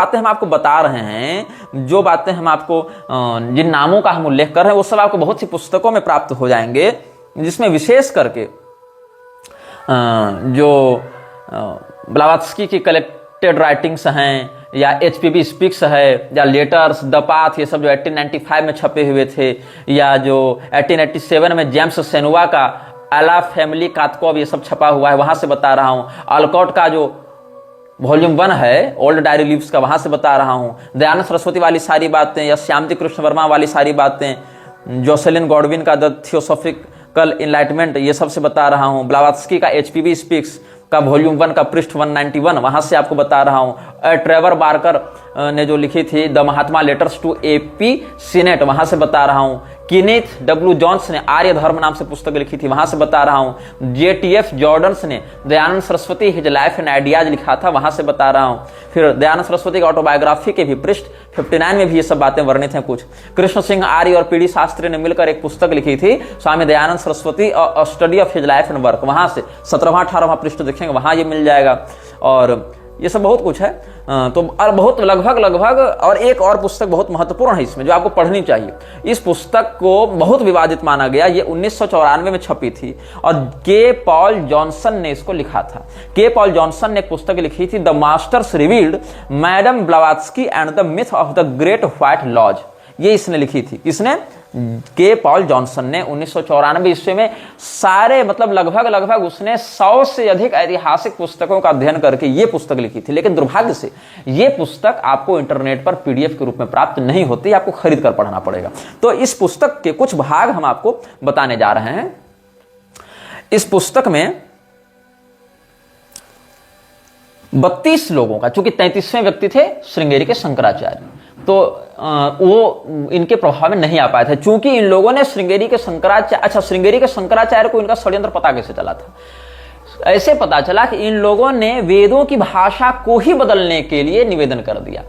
बातें हम आपको बता रहे हैं, जो बातें हम आपको जिन नामों का हम उल्लेख कर रहे हैं, वो सब आपको बहुत सी पुस्तकों में प्राप्त हो जाएंगे, जिसमें विशेष करके जो ब्लावात्स्की की कलेक्टेड राइटिंग्स हैं, या HPB स्पीक्स है, या लेटर्स, द पाथ, ये सब जो 1895 में छपे हुए थे, या जो 1887 में जेम्स सेनुआ का अला फैमिली कातकोव ये सब छपा हुआ है, वहां से बता रहा हूं। अल्कॉट का जो वॉल्यूम 1 है ओल्ड डायरी लीव्स का, वहां से बता रहा हूं। दयानंद सरस्वती वाली सारी बातें, या श्यामजी कृष्ण वर्मा वाली सारी बातें, जोसेलिन गॉडविन का द थियोसॉफिकल इनलाइटमेंट, ये सब से बता रहा हूं। ब्लावात्स्की का HPB स्पीक्स का वॉल्यूम 1 का पृष्ठ 191, वहां से आपको बता रहा हूं। ट्रेवर बार्कर ने जो लिखी थी the Mahatma letters to AP Sinnett, वहां से बता रहा हूं। कीनेथ W जॉन्स ने आर्य धर्म नाम से पुस्तक लिखी थी, वहां से बता रहा हूं। JTF जॉर्डन्स ने Dayanand Saraswati his life and ideas लिखा था, वहां से बता रहा हूं। फिर दयानंद सरस्वती की ऑटोबायोग्राफी के भी पृष्ठ 59 में भी ये सब बातें वर्णित हैं कुछ। कृष्ण सिंह आर्य और PD शास्त्री ने मिलकर एक पुस्तक लिखी थी, स्वामी दयानंद सरस्वती और study of his life and work, वहां से 17वां 18वां पृष्ठ देखेंगे, वहां ये मिल जाएगा। और ये सब बहुत कुछ है। तो और बहुत लगभग और एक और पुस्तक बहुत महत्वपूर्ण है इसमें, जो आपको पढ़नी चाहिए। इस पुस्तक को बहुत विवादित माना गया, ये 1994 में छपी थी और के पॉल जॉनसन ने इसको लिखा था। के पॉल जॉनसन ने एक पुस्तक लिखी थी the masters revealed madam Blavatsky and the myth of the great white lodge, ये इसने लिखी थी। किसने? के पॉल जॉनसन ने 1994 ईस्वी में। सारे मतलब लगभग उसने 100 से अधिक ऐतिहासिक पुस्तकों का अध्ययन करके ये पुस्तक लिखी थी। लेकिन दुर्भाग्य से ये पुस्तक आपको इंटरनेट पर PDF के रूप में प्राप्त नहीं होती, आपको खरीद कर पढ़ना पड़ेगा। तो इस पुस्तक के कुछ भाग हम आपको बताने जा रहे हैं। इस पुस्तक में 32 लोगों का, चूंकि 33वें व्यक्ति थे श्रृंगेरी के शंकराचार्य, तो वो इनके प्रभाव में नहीं आ पाए थे। चूंकि इन लोगों ने श्रृंगेरी के शंकराचार्य को इनका षड्यंत्र पता कैसे चला था? ऐसे पता चला कि इन लोगों ने वेदों की भाषा को ही बदलने के लिए निवेदन कर दिया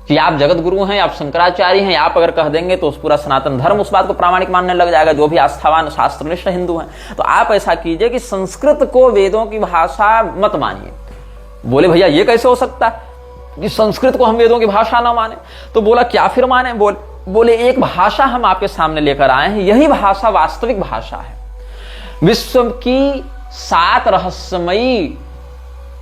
कि आप जगत गुरु हैं, आप शंकराचार्य हैं, आप अगर कह देंगे तो उस पूरा सनातन धर्म उस बात को प्रामाणिक मानने लग जाएगा, जो भी आस्थावान शास्त्रनिष्ठ हिंदू हैं। तो आप ऐसा कीजिए कि संस्कृत को वेदों की भाषा मत मानिए। बोले भैया ये कैसे हो सकता है कि संस्कृत को हम वेदों की भाषा ना माने? तो बोला क्या फिर माने? बोले एक भाषा हम आपके सामने लेकर आए हैं, यही भाषा वास्तविक भाषा है। विश्व की 7 रहस्यमयी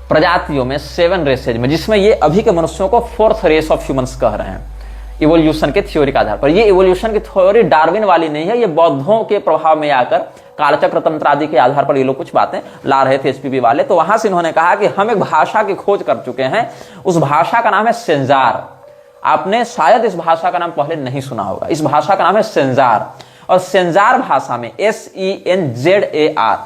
प्रजातियों में 7 रेसेज में, जिसमें ये अभी के मनुष्यों को 4th रेस ऑफ ह्यूमंस कह रहे हैं इवोल्यूशन के थ्योरी के आधार पर। ये इवोल्यूशन की थ्योरी डार्विन वाली नहीं है, ये बौद्धों के प्रभाव में आकर कालचक्र तंत्र आदि के आधार पर ये लोग कुछ बातें ला रहे थे HPB वाले। तो वहां से इन्होंने कहा कि हम एक भाषा की खोज कर चुके हैं, उस भाषा का नाम है सेंजार। आपने शायद इस भाषा का नाम पहले नहीं सुना होगा। इस भाषा का नाम है सेंजार, और सेंजार भाषा में SENZAR,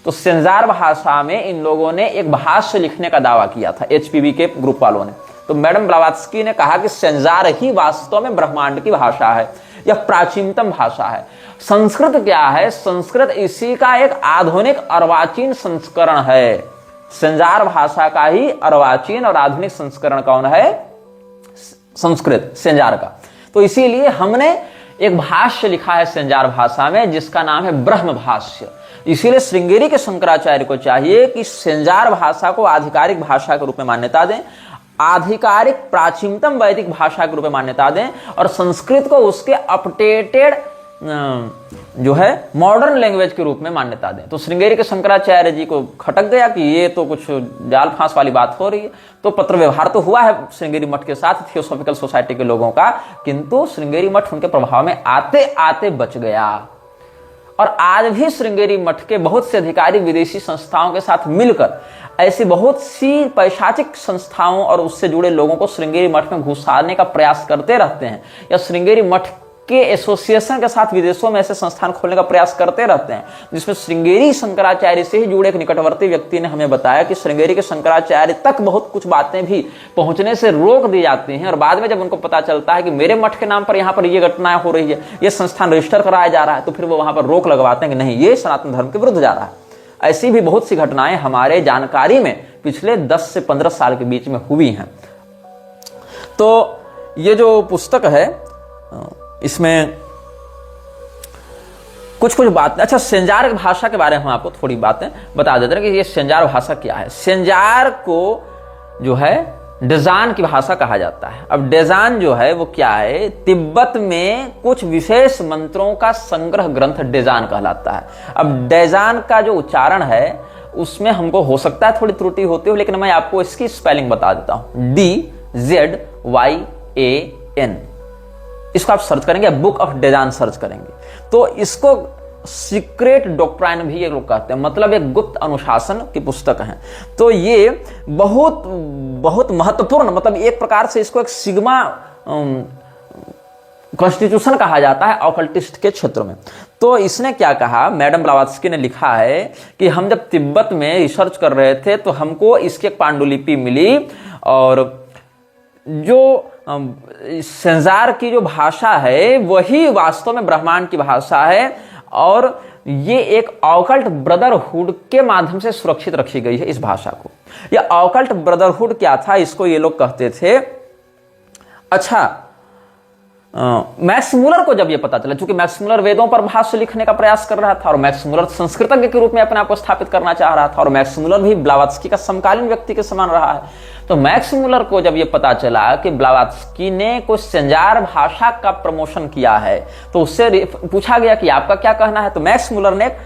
तो सेंजार भाषा में इन लोगों ने एक भाष्य लिखने का दावा किया था HPB के ग्रुप वालों ने। तो मैडम ब्लावात्स्की ने कहा कि सेंजार ही वास्तव में ब्रह्मांड की भाषा है, यह प्राचीनतम भाषा है। संस्कृत क्या है? संस्कृत इसी का एक आधुनिक अर्वाचीन संस्करण है। सेंजार भाषा का ही अर्वाचीन और आधुनिक संस्करण कौन है? संस्कृत, सेंजार का। तो इसीलिए हमने एक भाष्य लिखा है सेंजार भाषा में, जिसका नाम है ब्रह्म भाष्य। इसीलिए श्रृंगेरी के शंकराचार्य को चाहिए कि सेंजार भाषा को आधिकारिक भाषा के रूप में मान्यता दें, आधिकारिक प्राचीनतम वैदिक भाषा के रूप में मान्यता दें, और संस्कृत को उसके अपडेटेड जो है मॉडर्न लैंग्वेज के रूप में मान्यता दें। तो श्रृंगेरी के शंकराचार्य जी को खटक गया कि ये तो कुछ जाल फांस वाली बात हो रही है। तो पत्र व्यवहार तो हुआ है श्रृंगेरी मठ के साथ थियोसॉफिकल सोसाइटी के लोगों का, किंतु श्रृंगेरी मठ उनके प्रभाव में आते आते बच गया। और आज भी श्रृंगेरी मठ के बहुत से अधिकारी विदेशी संस्थाओं के साथ मिलकर ऐसी बहुत सी पैशाचिक संस्थाओं और उससे जुड़े लोगों को श्रृंगेरी मठ में घुसाने का प्रयास करते रहते हैं, या श्रृंगेरी मठ के एसोसिएशन के साथ विदेशों में ऐसे संस्थान खोलने का प्रयास करते रहते हैं। जिसमें श्रृंगेरी शंकराचार्य से ही जुड़े एक निकटवर्ती व्यक्ति ने हमें बताया कि श्रृंगेरी के शंकराचार्य तक बहुत कुछ बातें भी पहुंचने से रोक दी जाती हैं, और बाद में जब उनको पता चलता है कि मेरे मठ के नाम पर यहाँ पर ये घटनाएं हो रही है, ये संस्थान रजिस्टर कराया जा रहा है, तो फिर वो वहां पर रोक लगवाते हैं कि नहीं, ये सनातन धर्म के विरुद्ध जा रहा है। ऐसी भी बहुत सी घटनाएं हमारे जानकारी में पिछले 10 से 15 साल के बीच में हुई हैं। तो ये जो पुस्तक है इसमें कुछ बात। अच्छा, सेंजार भाषा के बारे में हम आपको थोड़ी बातें बता देते हैं कि ये सेंजार भाषा क्या है। सेंजार को जो है डेजान की भाषा कहा जाता है। अब डेजान जो है वो क्या है, तिब्बत में कुछ विशेष मंत्रों का संग्रह ग्रंथ डेजान कहलाता है। अब डेजान का जो उच्चारण है उसमें हमको हो सकता है थोड़ी त्रुटि होती हो, लेकिन मैं आपको इसकी स्पेलिंग बता देता हूं, DZYAN। इसको आप सर्च करेंगे, बुक ऑफ डेजान सर्च करेंगे तो इसको सीक्रेट डॉक्ट्राइन भी ये लोग कहते हैं, मतलब एक गुप्त अनुशासन की पुस्तक है। तो ये बहुत बहुत महत्वपूर्ण, मतलब एक प्रकार से इसको एक सिग्मा कॉन्स्टिट्यूशन कहा जाता है ऑकल्टिस्ट के क्षेत्र में। तो इसने क्या कहा, मैडम ब्लावात्स्की ने लिखा है कि हम जब तिब्बत में रिसर्च कर रहे थे तो हमको इसकी एक पांडुलिपि मिली, और जो सेंजार की जो भाषा है वही वास्तव में ब्रह्मांड की भाषा है, और ये एक ऑकल्ट ब्रदरहुड के माध्यम से सुरक्षित रखी गई है इस भाषा को। ये ऑकल्ट ब्रदरहुड क्या था, इसको ये लोग कहते थे। अच्छा, मैक्स मुलर को जब ये पता चला, क्योंकि मैक्स मुलर वेदों पर भाष्य लिखने का प्रयास कर रहा था और मैक्स मुलर संस्कृतज्ञ के रूप में अपने आप को स्थापित करना चाह रहा था, और मैक्स मुलर भी ब्लावात्स्की का समकालीन व्यक्ति के समान रहा है। तो मैक्स मुलर को जब ये पता चला कि ब्लावात्स्की ने कुछ सेंजार भाषा का प्रमोशन किया है, तो उससे पूछा गया कि आपका क्या कहना है। तो मैक्स मुलर ने एक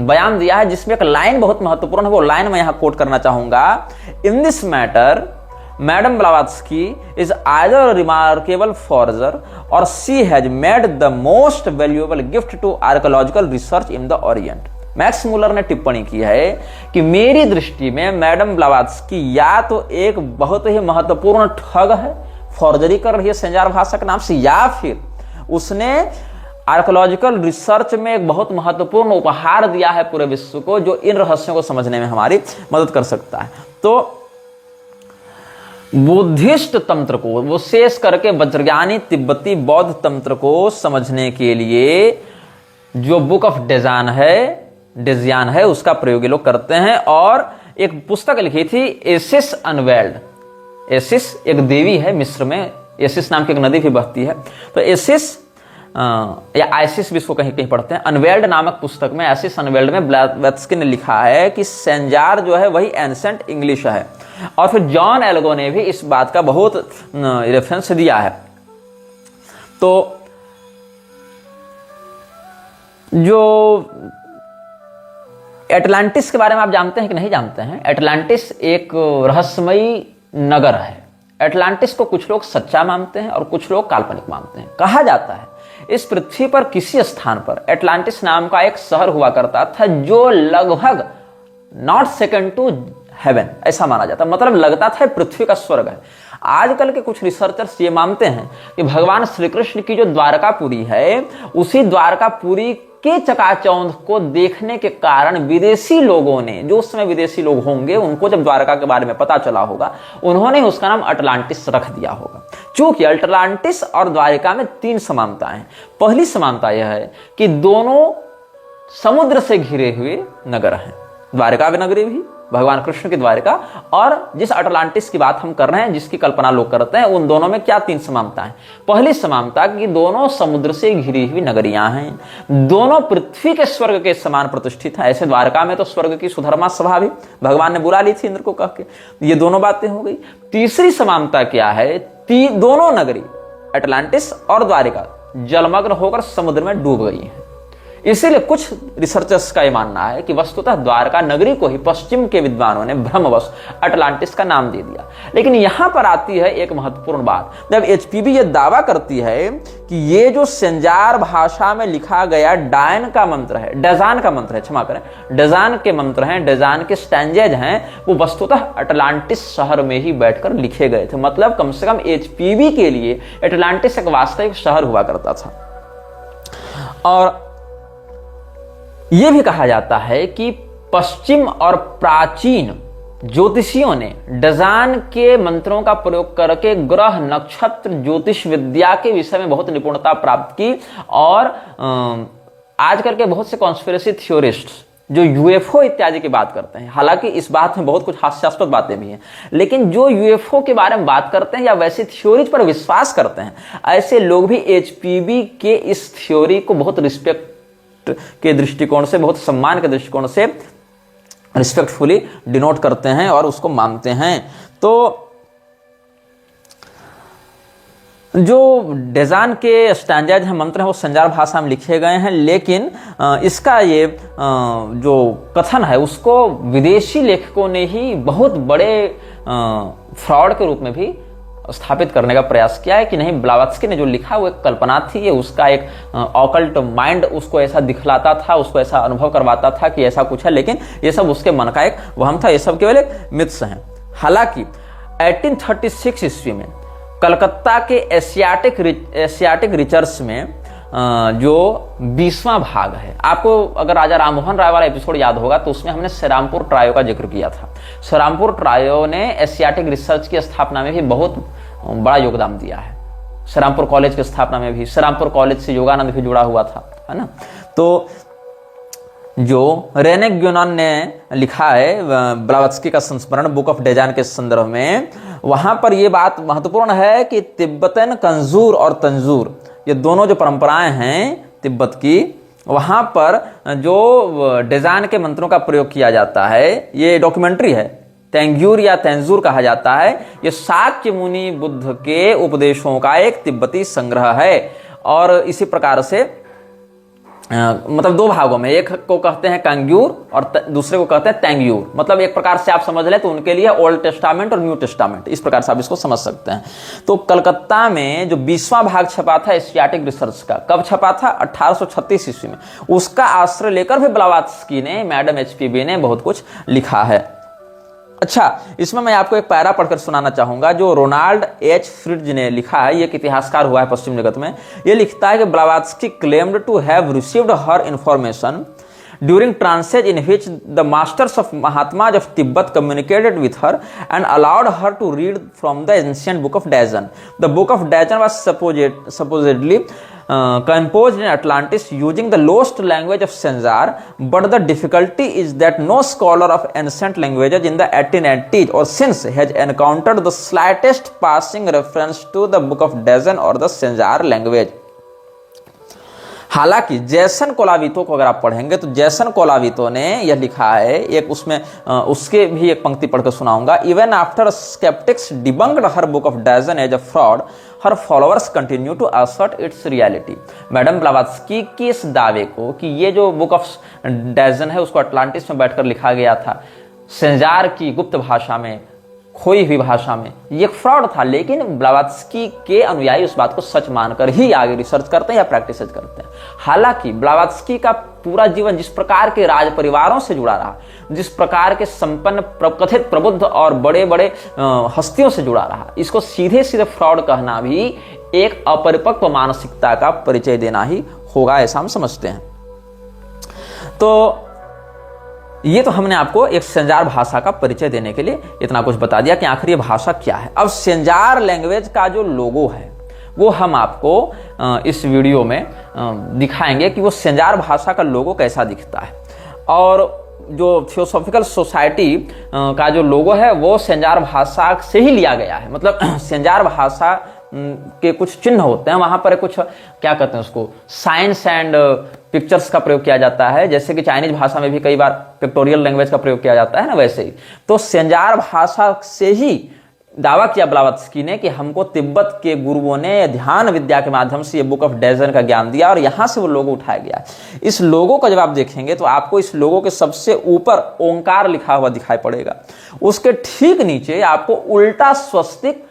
बयान दिया है जिसमें एक लाइन बहुत महत्वपूर्ण है, वो लाइन मैं यहां कोट करना चाहूंगा। In this matter Madam Blavatsky is either a remarkable forger or she has made the most valuable gift to archaeological research in the Orient। Max Muller ने टिप्पणी की है कि मेरी दृष्टि में मैडम ब्लावात्स्की या तो एक बहुत ही महत्वपूर्ण ठग है, फॉर्जरी कर रही है सेंजार भाषा के नाम से, या फिर उसने आर्कोलॉजिकल रिसर्च में एक बहुत महत्वपूर्ण उपहार दिया है पूरे विश्व को, जो इन रहस्यों को समझने में हमारी मदद कर सकता है। तो बुद्धिस्ट तंत्र को, वो शेष करके वज्रज्ञानी तिब्बती बौद्ध तंत्र को समझने के लिए जो बुक ऑफ डेजान है उसका प्रयोग लोग करते हैं। और एक पुस्तक लिखी थी एसिस अनवेल्ड। एसिस एक देवी है मिस्र में, एसिस नाम की एक नदी भी बहती है। तो एसिस या आइसिस भी इसको कहीं कहीं पढ़ते हैं। अनवेल्ड नामक पुस्तक में, एसिस अनवेल्ड में ब्लावात्स्की ने लिखा है कि सेंजार जो है वही एंसेंट इंग्लिश है। और फिर जॉन एल्गो ने भी इस बात का बहुत रेफरेंस दिया है। तो जो एटलांटिस के बारे में आप जानते हैं कि नहीं जानते हैं? एटलांटिस एक रहस्यमयी नगर है। एटलांटिस को कुछ लोग सच्चा मानते हैं और कुछ लोग काल्पनिक मानते हैं। कहा जाता है इस पृथ्वी पर किसी स्थान पर एटलांटिस नाम का एक शहर हुआ करता था जो लगभग नॉट सेकंड टू हेवन ऐसा माना जाता, मतलब लगता था पृथ्वी का स्वर्ग है। आजकल के कुछ रिसर्चर्स ये मानते हैं कि भगवान श्री कृष्ण की जो द्वारकापुरी है, उसी द्वारकापुरी के चकाचौंध को देखने के कारण विदेशी लोगों ने, जो उस समय विदेशी लोग होंगे, उनको जब द्वारका के बारे में पता चला होगा, उन्होंने उसका नाम अटलांटिस रख दिया होगा। चूंकि अटलांटिस और द्वारका में 3 समानताएं हैं। पहली समानता यह है कि दोनों समुद्र से घिरे हुए नगर हैं। द्वारका नगरी भी भगवान कृष्ण की द्वारका, और जिस अटलांटिस की बात हम कर रहे हैं, जिसकी कल्पना लोग करते हैं, उन दोनों में क्या 3 समानताएं। पहली समानता कि दोनों समुद्र से घिरी हुई नगरियां हैं, दोनों पृथ्वी के स्वर्ग के समान प्रतिष्ठित हैं। ऐसे द्वारका में तो स्वर्ग की सुधर्मा सभा भी भगवान ने बुला ली थी इंद्र को कह के। ये दोनों बातें हो गई। तीसरी समानता क्या है? दोनों नगरी अटलांटिस और द्वारिका जलमग्न होकर समुद्र में डूब गई हैं। इसीलिए कुछ रिसर्चर्स का यह मानना है कि वस्तुतः द्वारका नगरी को ही पश्चिम के विद्वानों ने भ्रमवश अटलांटिस का नाम दे दिया। लेकिन यहां पर आती है एक महत्वपूर्ण बात। जब एचपीबी यह दावा करती है कि ये जो सेंजार भाषा में लिखा गया डेजान का मंत्र है, क्षमा करें, डेजान के मंत्र हैं, डेजान के स्टैंजेज हैं, वो वस्तुतः अटलांटिस शहर में ही बैठकर लिखे गए थे। मतलब कम से कम एचपीबी के लिए अटलांटिस एक वास्तविक शहर हुआ करता था। और यह भी कहा जाता है कि पश्चिम और प्राचीन ज्योतिषियों ने डेजान के मंत्रों का प्रयोग करके ग्रह नक्षत्र ज्योतिष विद्या के विषय में बहुत निपुणता प्राप्त की। और आजकल के बहुत से कॉन्स्पिरेसी थ्योरिस्ट जो यूएफओ इत्यादि की बात करते हैं, हालांकि इस बात में बहुत कुछ हास्यास्पद बातें भी हैं, लेकिन जो यूएफओ के बारे में बात करते हैं या वैसी थ्योरीज पर विश्वास करते हैं, ऐसे लोग भी एचपीबी के इस थ्योरी को बहुत रिस्पेक्ट के दृष्टिकोण से, बहुत सम्मान के दृष्टिकोण से रिस्पेक्टफुली डिनोट करते हैं और उसको मानते हैं। तो जो डेजान के स्टैंजाज हैं, मंत्र हैं, वो संजार भाषा में लिखे गए हैं, लेकिन इसका ये जो कथन है उसको विदेशी लेखकों ने ही बहुत बड़े फ्रॉड के रूप में भी स्थापित करने का प्रयास किया है कि नहीं, ब्लावत्स्की ने जो लिखा वो एक कल्पना थी, ये उसका एक ऑकल्ट माइंड उसको ऐसा दिखलाता था, उसको ऐसा अनुभव करवाता था कि ऐसा कुछ है, लेकिन ये सब उसके मन का एक वहम था, ये सब केवल एक मिथ्स हैं। हालांकि 1836 ईस्वी में कलकत्ता के एशियाटिक रिसर्च में जो 20वां भाग है, आपको अगर राजा राममोहन राय वाला एपिसोड याद होगा तो उसमें हमने श्रीरामपुर ट्रायो का जिक्र किया था। श्रीरामपुर ट्रायो ने एशियाटिक रिसर्च की स्थापना में भी बहुत बड़ा योगदान दिया है। श्रीरामपुर कॉलेज की स्थापना में भी, श्रीरामपुर कॉलेज से योगानंद भी जुड़ा हुआ था, है ना। तो जो रेने ग्योनान ने लिखा है ब्लावत्स्की का संस्मरण बुक ऑफ डेजान के संदर्भ में, वहां पर यह बात महत्वपूर्ण है कि तिब्बतन कंजूर और तंजूर, ये दोनों जो परंपराएं हैं तिब्बत की, वहां पर जो डेजान के मंत्रों का प्रयोग किया जाता है, ये डॉक्यूमेंट्री है, तेंग्यूर या तेंजूर कहा जाता है। ये शाक्य मुनि बुद्ध के उपदेशों का एक तिब्बती संग्रह है। और इसी प्रकार से मतलब दो भागों में, एक को कहते हैं कंग्यूर और दूसरे को कहते हैं तेंग्यूर। मतलब एक प्रकार से आप समझ लें तो उनके लिए ओल्ड टेस्टामेंट और न्यू टेस्टामेंट, इस प्रकार से आप इसको समझ सकते हैं। तो कलकत्ता में जो 20वां भाग छपा था एशियाटिक रिसर्च का, कब छपा था? 1836 ईस्वी में। उसका आश्रय लेकर भी ब्लावत्स्की ने, मैडम HPB ने बहुत कुछ लिखा है। अच्छा, इसमें मैं आपको एक पैरा पढ़कर सुनाना चाहूंगा जो रोनाल्ड H. फ्रिट्ज ने लिखा है। ये एक इतिहासकार हुआ है पश्चिम जगत में। ये लिखता है कि Blavatsky claimed to have received her information during transit in which the masters of Mahatmas of Tibet communicated with her and allowed her to read from the ancient book of Dajan. The book of Dajan was supposedly composed in Atlantis using the lost language of Sanjar, but the difficulty is that no scholar of ancient languages in the 1880s or since has encountered the slightest passing reference to the book of Dajan or the Sanjar language. हालांकि जैसन कोलावितो को अगर आप पढ़ेंगे तो जैसन कोलावितो ने यह लिखा है, एक उसमें उसके भी एक पंक्ति पढ़कर सुनाऊंगा। Even after sceptics debunked her book of Dzyan as a fraud, her followers continue to assert its reality. Madam Blavatsky की इस दावे को कि ये जो बुक ऑफ डैजन है उसको अटलांटिस में बैठकर लिखा गया था, संजार की गुप्त भाषा में, खोई हुई भाषा में, ये फ्रॉड था, लेकिन ब्लावत्स्की के अनुयायी उस बात को सच मानकर ही आगे रिसर्च करते हैं या प्रैक्टिस करते हैं। हालांकि ब्लावत्स्की का पूरा जीवन जिस प्रकार के राज परिवारों से जुड़ा रहा, जिस प्रकार के संपन्न कथित प्रबुद्ध और बड़े बड़े हस्तियों से जुड़ा रहा, इसको सीधे सीधे फ्रॉड कहना भी एक अपरिपक्व मानसिकता का परिचय देना ही होगा, ऐसा हम समझते हैं। तो ये तो हमने आपको एक संजार भाषा का परिचय देने के लिए इतना कुछ बता दिया कि आखिर ये भाषा क्या है। अब संजार लैंग्वेज का जो लोगो है वो हम आपको इस वीडियो में दिखाएंगे कि वो संजार भाषा का लोगो कैसा दिखता है। और जो थियोसॉफिकल सोसाइटी का जो लोगो है वो संजार भाषा से ही लिया गया है। मतलब संजार भाषा के कुछ चिन्ह होते हैं, वहां पर कुछ क्या कहते हैं उसको, साइंस एंड पिक्चर्स का प्रयोग किया जाता है, जैसे कि चाइनीज भाषा में भी कई बार पिक्टोरियल लैंग्वेज का प्रयोग किया जाता है ना, वैसे ही। तो संजार भाषा से ही दावा किया ब्लावत्स्की ने कि हमको तिब्बत के गुरुओं ने ध्यान विद्या के माध्यम से ये बुक ऑफ डैजन का ज्ञान दिया और यहां से वो लोगो उठाया गया। इस लोगो का जब आप देखेंगे तो आपको इस लोगो के सबसे ऊपर ओंकार लिखा हुआ दिखाई पड़ेगा, उसके ठीक नीचे आपको उल्टा स्वस्तिक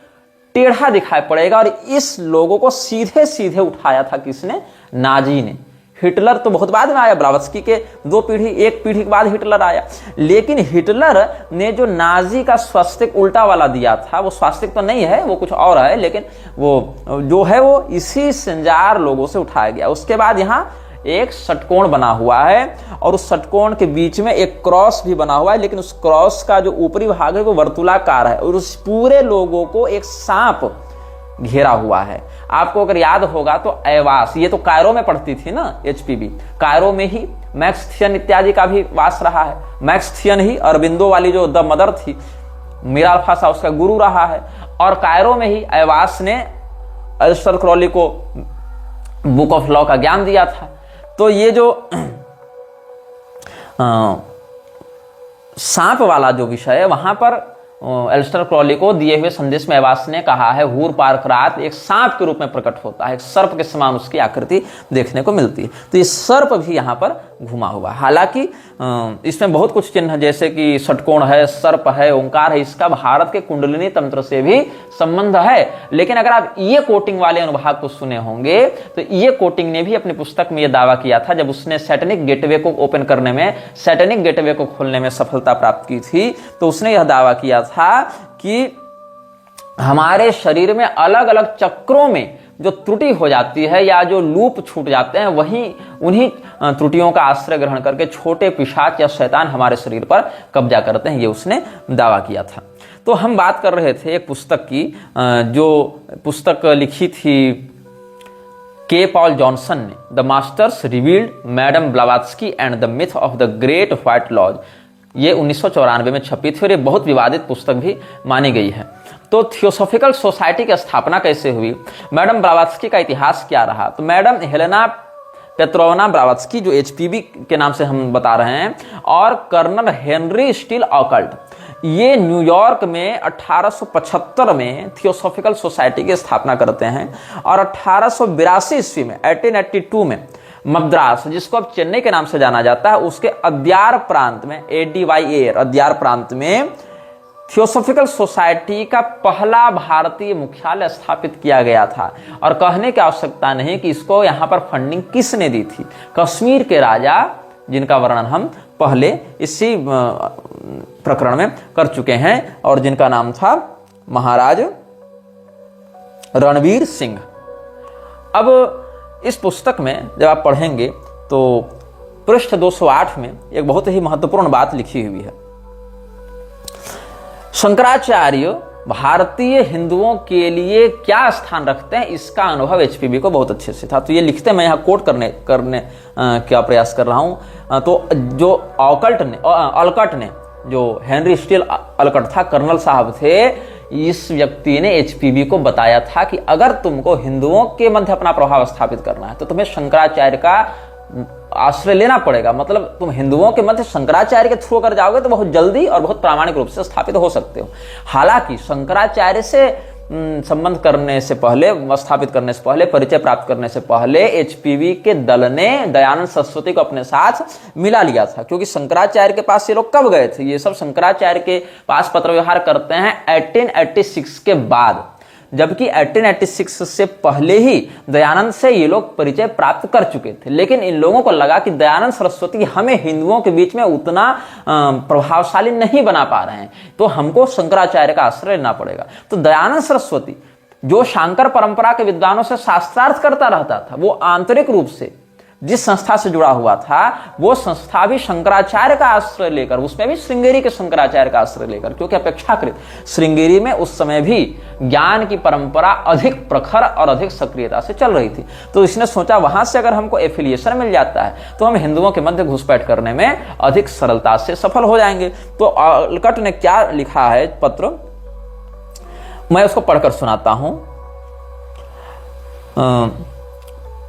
टेढ़ा दिखाई पड़ेगा। और इस लोगों को सीधे सीधे उठाया था किसने? नाजी ने। हिटलर तो बहुत बाद में आया, ब्लावत्स्की के एक पीढ़ी के बाद हिटलर आया, लेकिन हिटलर ने जो नाजी का स्वास्तिक उल्टा वाला दिया था, वो स्वास्तिक तो नहीं है, वो कुछ और है, लेकिन वो जो है वो इसी संजार लोगों से उठाया गया। उसके बाद यहाँ एक षटकोण बना हुआ है और उस षटकोण के बीच में एक क्रॉस भी बना हुआ है, लेकिन उस क्रॉस का जो ऊपरी भाग है वो वर्तुलाकार है और उस पूरे लोगों को एक सांप घेरा हुआ है। आपको अगर याद होगा तो ऐवास, ये तो कायरो में पढ़ती थी ना HPB, कायरो में ही मैक्स थियन इत्यादि का भी वास रहा है। मैक्स थियन ही अरबिंदो वाली जो द मदर थी, मीरा अल्फासा, उसका गुरु रहा है। और कायरो में ही ऐवास ने अलिस्टर क्रॉली को बुक ऑफ लॉ का ज्ञान दिया था। तो ये जो सांप वाला जो विषय है, वहां पर एलिस्टर क्रॉली को दिए हुए संदेश में एवास ने कहा है, हूर पार्क रात एक सांप के रूप में प्रकट होता है, एक सर्प के समान उसकी आकृति देखने को मिलती है। तो ये सर्प भी यहाँ पर घुमा हुआ है। हालांकि इसमें बहुत कुछ चिन्ह जैसे कि षटकोण है, सर्प है, ओंकार है, इसका भारत के कुंडलिनी तंत्र से भी संबंध है। लेकिन अगर आप ये कोटिंग वाले अनुभाग को सुने होंगे तो ये कोटिंग ने भी अपनी पुस्तक में यह दावा किया था, जब उसने सैटेनिक गेटवे को ओपन करने में, सैटेनिक गेटवे को खोलने में सफलता प्राप्त की थी, तो उसने यह दावा किया था कि हमारे शरीर में अलग अलग चक्रों में जो त्रुटि हो जाती है या जो लूप छूट जाते हैं, वहीं उन्हीं त्रुटियों का आश्रय ग्रहण करके छोटे पिशाच या शैतान हमारे शरीर पर कब्जा करते हैं, ये उसने दावा किया था। तो हम बात कर रहे थे एक पुस्तक की, जो पुस्तक लिखी थी के पॉल जॉनसन ने, the masters revealed madam Blavatsky and the myth of the great white lodge. ये 1994 में छपी थी और ये बहुत विवादित पुस्तक भी मानी गई है। तो थियोसॉफिकल सोसाइटी की स्थापना कैसे हुई, मैडम ब्लावात्स्की का इतिहास क्या रहा, तो मैडम हेलेना पेट्रोवना ब्लावात्स्की, जो एचपीवी के नाम से हम बता रहे हैं, और कर्नल हेनरी स्टील ऑकल्ट, ये न्यूयॉर्क में 1875 में थियोसॉफिकल सोसाइटी की स्थापना करते हैं और 1882 ईस्वी में 1882 में मद्रास, जिसको अब चेन्नई के नाम से जाना जाता है, उसके अद्यार प्रांत में, ADYAR अद्यार प्रांत में थियोसॉफिकल सोसाइटी का पहला भारतीय मुख्यालय स्थापित किया गया था। और कहने की आवश्यकता नहीं कि इसको यहां पर फंडिंग किसने दी थी, कश्मीर के राजा, जिनका वर्णन हम पहले इसी प्रकरण में कर चुके हैं और जिनका नाम था महाराज रणवीर सिंह। अब इस पुस्तक में जब आप पढ़ेंगे तो पृष्ठ 208 में एक बहुत ही महत्वपूर्ण बात लिखी हुई है। शंकराचार्य भारतीय हिंदुओं के लिए क्या स्थान रखते हैं, इसका अनुभव एचपीवी को बहुत अच्छे से था। तो ये लिखते मैं यहाँ कोट करने का प्रयास कर रहा हूं। तो जो ऑलकट ने जो हेनरी स्टील ऑलकट था, कर्नल साहब थे, इस व्यक्ति ने एचपीवी को बताया था कि अगर तुमको हिंदुओं के मध्य अपना प्रभाव स्थापित करना है तो तुम्हें शंकराचार्य का आश्रय लेना पड़ेगा। मतलब तुम हिंदुओं के मध्य शंकराचार्य के थ्रू कर जाओगे तो बहुत जल्दी और बहुत प्रामाणिक रूप से स्थापित हो सकते हो। हालांकि शंकराचार्य से संबंध करने से पहले, स्थापित करने से पहले, परिचय प्राप्त करने से पहले एचपीवी के दल ने दयानंद सरस्वती को अपने साथ मिला लिया था, क्योंकि शंकराचार्य के पास ये लोग कब गए थे, ये सब शंकराचार्य के पास पत्र व्यवहार करते हैं 1886 के बाद, जबकि 1886 से पहले ही दयानंद से ये लोग परिचय प्राप्त कर चुके थे। लेकिन इन लोगों को लगा कि दयानंद सरस्वती हमें हिंदुओं के बीच में उतना प्रभावशाली नहीं बना पा रहे हैं, तो हमको शंकराचार्य का आश्रय लेना पड़ेगा। तो दयानंद सरस्वती जो शांकर परंपरा के विद्वानों से शास्त्रार्थ करता रहता था, वो आंतरिक रूप से जिस संस्था से जुड़ा हुआ था, वो संस्था भी शंकराचार्य का आश्रय लेकर, उसमें भी श्रृंगेरी के शंकराचार्य का आश्रय लेकर, क्योंकि अपेक्षाकृत श्रृंगेरी में उस समय भी ज्ञान की परंपरा अधिक प्रखर और अधिक सक्रियता से चल रही थी। तो इसने सोचा वहां से अगर हमको एफिलिएशन मिल जाता है तो हम हिंदुओं के मध्य घुसपैठ करने में अधिक सरलता से सफल हो जाएंगे। तो ऑलकट ने क्या लिखा है पत्र, मैं उसको पढ़कर सुनाता हूं।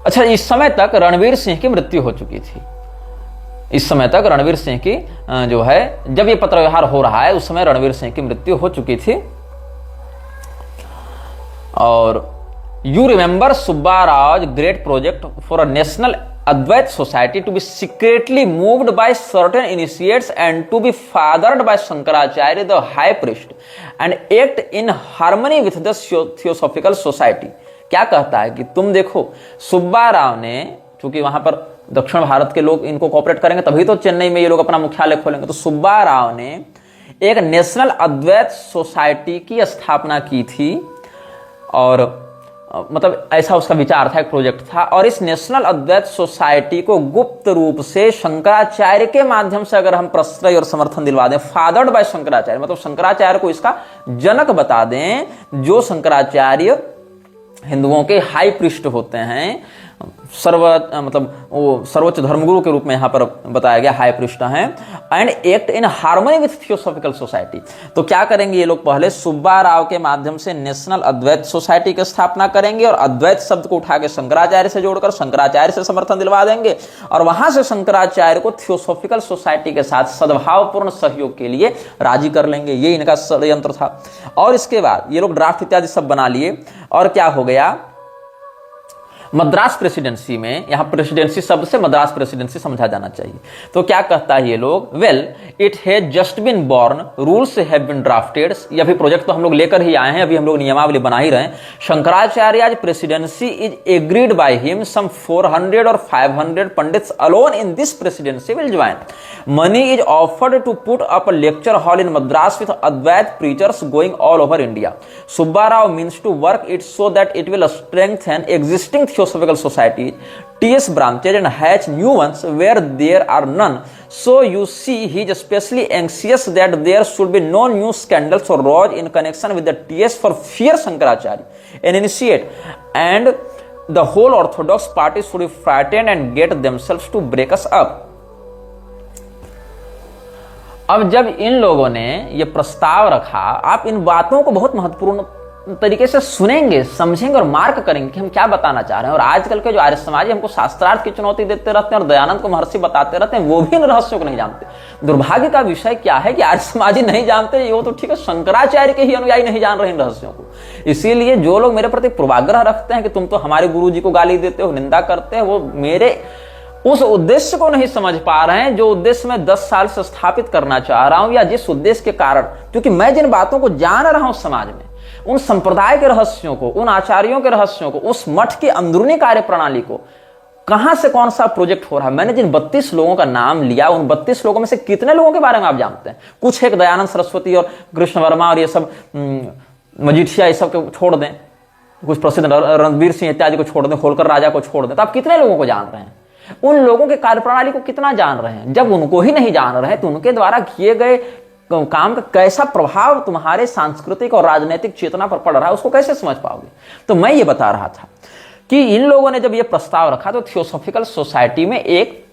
अच्छा, इस समय तक रणवीर सिंह की मृत्यु हो चुकी थी। इस समय तक रणवीर सिंह की जो है, जब ये पत्र व्यवहार हो रहा है उस समय रणवीर सिंह की मृत्यु हो चुकी थी। और you remember Subba Rao great project for a national Advaita society to be secretly moved by certain initiates and to be fathered by Shankaracharya the high priest and act in harmony with the theosophical society. क्या कहता है कि तुम देखो, सुब्बा राव ने, चूंकि वहां पर दक्षिण भारत के लोग इनको कोऑपरेट करेंगे तभी तो चेन्नई में ये लोग अपना मुख्यालय खोलेंगे, तो सुब्बा राव ने एक नेशनल अद्वैत सोसाइटी की स्थापना की थी। और मतलब ऐसा उसका विचार था, एक प्रोजेक्ट था। और इस नेशनल अद्वैत सोसाइटी को गुप्त रूप से शंकराचार्य के माध्यम से अगर हम प्रश्रय और समर्थन दिलवा दें, फादर्ड बाय शंकराचार्य, मतलब शंकराचार्य को इसका जनक बता दें, जो शंकराचार्य हिंदुओं के हाई प्रीस्ट होते हैं, मतलब वो सर्वोच्च धर्मगुरु के रूप में यहाँ पर बताया गया, हाई प्रीस्ट हैं, and act in harmony with theosophical society. तो क्या करेंगे ये लोग, पहले सुब्बा राव के माध्यम से नेशनल अद्वैत सोसाइटी की स्थापना करेंगे और अद्वैत शब्द को उठा के शंकराचार्य से जोड़कर शंकराचार्य से समर्थन दिलवा देंगे, और वहां से शंकराचार्य को थियोसॉफिकल सोसाइटी के साथ सद्भावपूर्ण सहयोग के लिए राजी कर लेंगे। ये इनका षड्यंत्र था। और इसके बाद ये लोग ड्राफ्ट इत्यादि सब बना लिए, और क्या हो गया, मद्रास प्रेसिडेंसी में, यहां प्रेसिडेंसी शब्द से मद्रास प्रेसिडेंसी समझा जाना चाहिए। तो क्या कहता है ये लोग, well it has just been born, rules have been drafted. ये भी प्रोजेक्ट तो हम लोग लेकर ही आए हैं, अभी हम लोग नियमावली बना ही रहे हैं। Shankaracharya presidency is agreed by him, some 400 और 500 pandits alone in this presidency will join. Money is offered to put up a lecture hall in Madras with Advaita preachers going all over India. Subbarao means to work it so that it will strengthen existing Theosophical societies, TS branches and hatch new ones where there are none. So you see, he is especially anxious that there should be no new scandals or rows in connection with the TS for fear Shankaracharya and initiate, and the whole Orthodox party should be frightened and get themselves to break us up. अब जब इन लोगों ने ये प्रस्ताव रखा, आप इन बातों को बहुत महत्वपूर्ण तरीके से सुनेंगे, समझेंगे और मार्क करेंगे कि हम क्या बताना चाह रहे हैं। और आजकल के जो आर्य समाजी हमको शास्त्रार्थ की चुनौती देते रहते हैं और दयानंद को महर्षि बताते रहते हैं, वो भी इन रहस्यों को नहीं जानते। दुर्भाग्य का विषय क्या है कि आर्य समाजी नहीं जानते, वो तो ठीक है, शंकराचार्य के ही अनुयायी नहीं जान रहे इन रहस्यों को। इसीलिए जो लोग मेरे प्रति पूर्वाग्रह रखते हैं कि तुम तो हमारे गुरु जी को गाली देते हो, निंदा करते हो, वो मेरे उस उद्देश्य को नहीं समझ पा रहे हैं जो उद्देश्य मैं 10 साल से स्थापित करना चाह रहा हूं, या जिस उद्देश्य के कारण, क्योंकि मैं जिन बातों को जान रहा हूं समाज में, उन संप्रदाय के रहस्यों को, उन आचार्यों के रहस्यों को, उस मठ की अंदरूनी कार्य प्रणाली को, कहां से कौन सा प्रोजेक्ट हो रहा है। मैंने जिन 32 लोगों का नाम लिया, उन 32 लोगों में से कितने लोगों के बारे में आप जानते हैं? कुछ एक दयानंद सरस्वती और कृष्ण वर्मा और ये सब मजीठिया, ये सब को छोड़ दें, कुछ प्रसिद्ध रणवीर सिंह इत्यादि को छोड़ दें, होलकर राजा को छोड़ दें, तो आप कितने लोगों को जान रहे हैं? उन लोगों के कार्यप्रणाली को कितना जान रहे हैं? जब उनको ही नहीं जान रहे हैं तो उनके द्वारा किए गए काम का कैसा प्रभाव तुम्हारे सांस्कृतिक और राजनीतिक चेतना पर पड़ रहा है, उसको कैसे समझ पाओगे? तो मैं ये बता रहा था कि इन लोगों ने जब ये प्रस्ताव रखा तो थियोसॉफिकल सोसाइटी में एक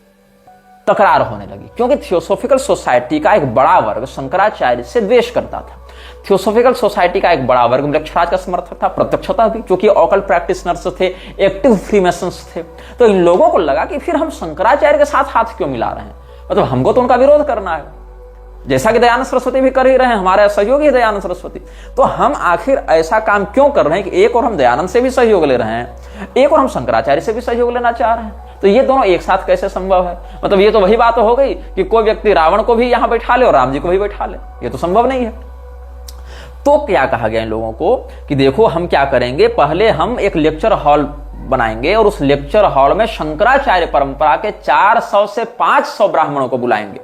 तकरार होने लगी, क्योंकि थियोसॉफिकल सोसाइटी का एक बड़ा वर्ग शंकराचार्य से द्वेष करता था। थियोसॉफिकल सोसाइटी का एक बड़ा वर्ग मृक्षराज का समर्थक था, प्रत्यक्षता भी, क्योंकि ऑकल्ट प्रैक्टिशनर्स थे, एक्टिव फ्रीमेसन्स थे। तो इन लोगों को लगा कि फिर हम शंकराचार्य के साथ हाथ क्यों मिला रहे हैं, मतलब हमको तो उनका विरोध करना है, जैसा कि दयानंद सरस्वती भी कर ही रहे हैं, हमारे सहयोगी है दयानंद सरस्वती, तो हम आखिर ऐसा काम क्यों कर रहे हैं कि एक और हम दयानंद से भी सहयोग ले रहे हैं, एक और हम शंकराचार्य से भी सहयोग लेना चाह रहे हैं। तो ये दोनों एक साथ कैसे संभव है? मतलब ये तो वही बात हो गई कि कोई व्यक्ति रावण को भी यहां बैठा ले और राम जी को भी बैठा ले, ये तो संभव नहीं है। तो क्या कहा गया इन लोगों को कि देखो हम क्या करेंगे, पहले हम एक लेक्चर हॉल बनाएंगे और उस लेक्चर हॉल में शंकराचार्य परंपरा के 400 से 500 ब्राह्मणों को बुलाएंगे,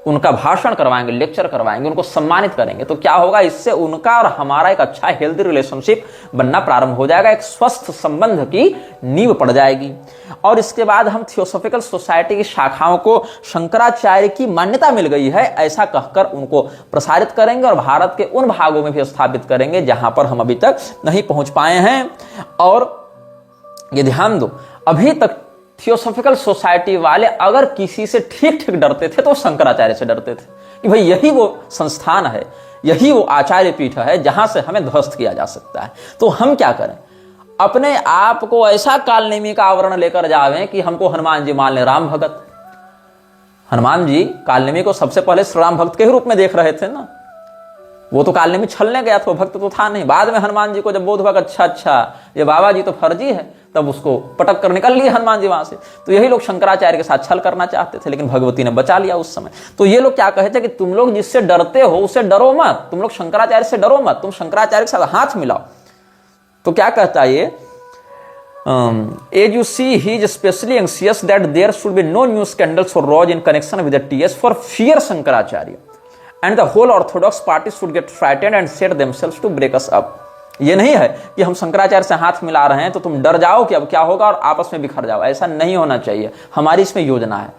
उनका भाषण करवाएंगे, लेक्चर करवाएंगे, उनको सम्मानित करेंगे। तो क्या होगा, इससे उनका और हमारा एक अच्छा हेल्दी रिलेशनशिप बनना प्रारंभ हो जाएगा, एक स्वस्थ संबंध की नींव पड़ जाएगी। और इसके बाद हम थियोसॉफिकल सोसाइटी की शाखाओं को शंकराचार्य की मान्यता मिल गई है ऐसा कहकर उनको प्रसारित करेंगे और भारत के उन भागों में भी स्थापित करेंगे जहां पर हम अभी तक नहीं पहुंच पाए हैं। और ये ध्यान दो, अभी तक थियोसॉफिकल सोसाइटी वाले अगर किसी से ठीक ठीक डरते थे तो शंकराचार्य से डरते थे कि भाई यही वो संस्थान है, यही वो आचार्य पीठ है जहां से हमें ध्वस्त किया जा सकता है। तो हम क्या करें, अपने आप को ऐसा कालनेमी का आवरण लेकर जावें कि हमको हनुमान जी मान ले, राम भगत। हनुमान जी कालनेमी को सबसे पहले श्री राम भक्त के ही रूप में देख रहे थे ना, वो तो कालनेमी छलने गया था, भक्त तो था नहीं। बाद में हनुमान जी को जब बोध हुआ अच्छा ये बाबा जी तो फर्जी है, तब उसको पटक कर निकल लिए हनुमान जी वहां से। तो यही लोग शंकराचार्य के साथ छल करना चाहते थे, लेकिन भगवती ने बचा लिया उस समय। तो ये लोग क्या कहे थे कि तुम लोग जिससे डरते हो उससे डरो मत, तुम लोग शंकराचार्य से डरो मत, तुम शंकराचार्य के साथ हाथ मिलाओ। तो क्या कहता है ये, as you see, he is especially anxious that there should be no new scandals or rows in connection with the TS for fear Shankaracharya, and the whole Orthodox party should get frightened and set themselves to break us up. ये नहीं है कि हम शंकराचार्य से हाथ मिला रहे हैं तो तुम डर जाओ कि अब क्या होगा और आपस में बिखर जाओ, ऐसा नहीं होना चाहिए। हमारी इसमें योजना है,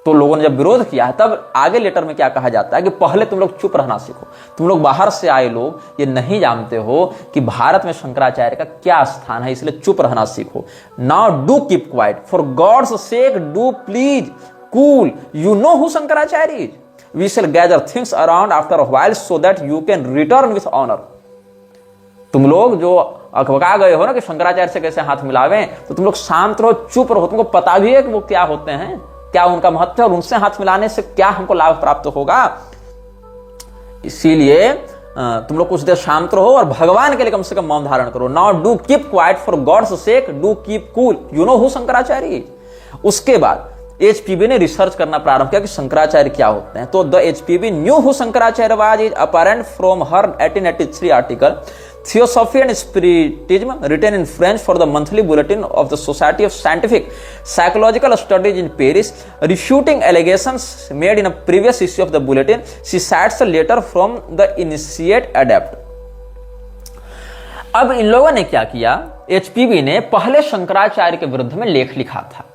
तो लोगों ने जब विरोध किया है, तब आगे लेटर में क्या कहा जाता है कि पहले तुम लोग चुप रहना सीखो, तुम लोग बाहर से आए लोग ये नहीं जानते हो कि भारत में शंकराचार्य का क्या स्थान है, इसलिए चुप रहना सीखो। Now do keep quiet, for God's sake do please cool, you know who Shankaracharya is, we shall gather things around after a while so that you can return with honour. तुम लोग जो अकबका गए हो ना कि शंकराचार्य से कैसे हाथ मिलावे, तो तुम लोग शांत रहो, चुप रहो, तुमको पता भी है कि वो क्या होते हैं, क्या उनका महत्व है और उनसे हाथ मिलाने से क्या हमको लाभ प्राप्त होगा। इसीलिए तुम लोग कुछ देर शांत रहो और भगवान के लिए कम से कम मौन धारण करो। Now do keep quiet for God's sake do keep cool, you know who Shankaracharya. उसके बाद एचपीबी ने रिसर्च करना प्रारंभ किया कि शंकराचार्य क्या होते हैं। तो the HPB knew who Shankaracharya was is apparent from her 1883 article Theosophy and Spiritism, written in French for the monthly bulletin of the Society of Scientific Psychological Studies in Paris, refuting allegations made in a previous issue of the bulletin. She cites a letter from the initiate adept. अब इन लोगों ने क्या किया, HPB ने पहले शंकराचार्य के विरुद्ध में लेख लिखा था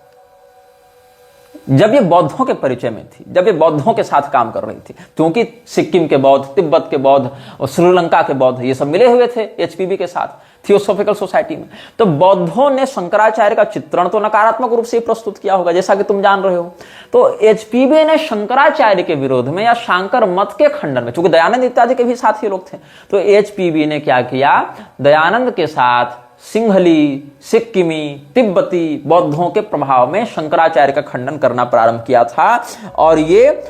जब ये बौद्धों के परिचय में थी, जब ये बौद्धों के साथ काम कर रही थी, क्योंकि सिक्किम के बौद्ध, तिब्बत के बौद्ध और श्रीलंका के बौद्ध ये सब मिले हुए थे एचपीबी के साथ थियोसॉफिकल सोसाइटी में। तो बौद्धों ने शंकराचार्य का चित्रण तो नकारात्मक रूप से प्रस्तुत किया होगा, जैसा कि तुम जान रहे हो। तो एचपीबी ने शंकराचार्य के विरोध में या शांकर मत के खंडन में, चूंकि दयानंद इत्यादि के भी साथी लोग थे, तो एचपीबी ने क्या किया, दयानंद के साथ सिंहली, सिक्किमी, तिब्बती बौद्धों के प्रभाव में शंकराचार्य का खंडन करना प्रारंभ किया था। और ये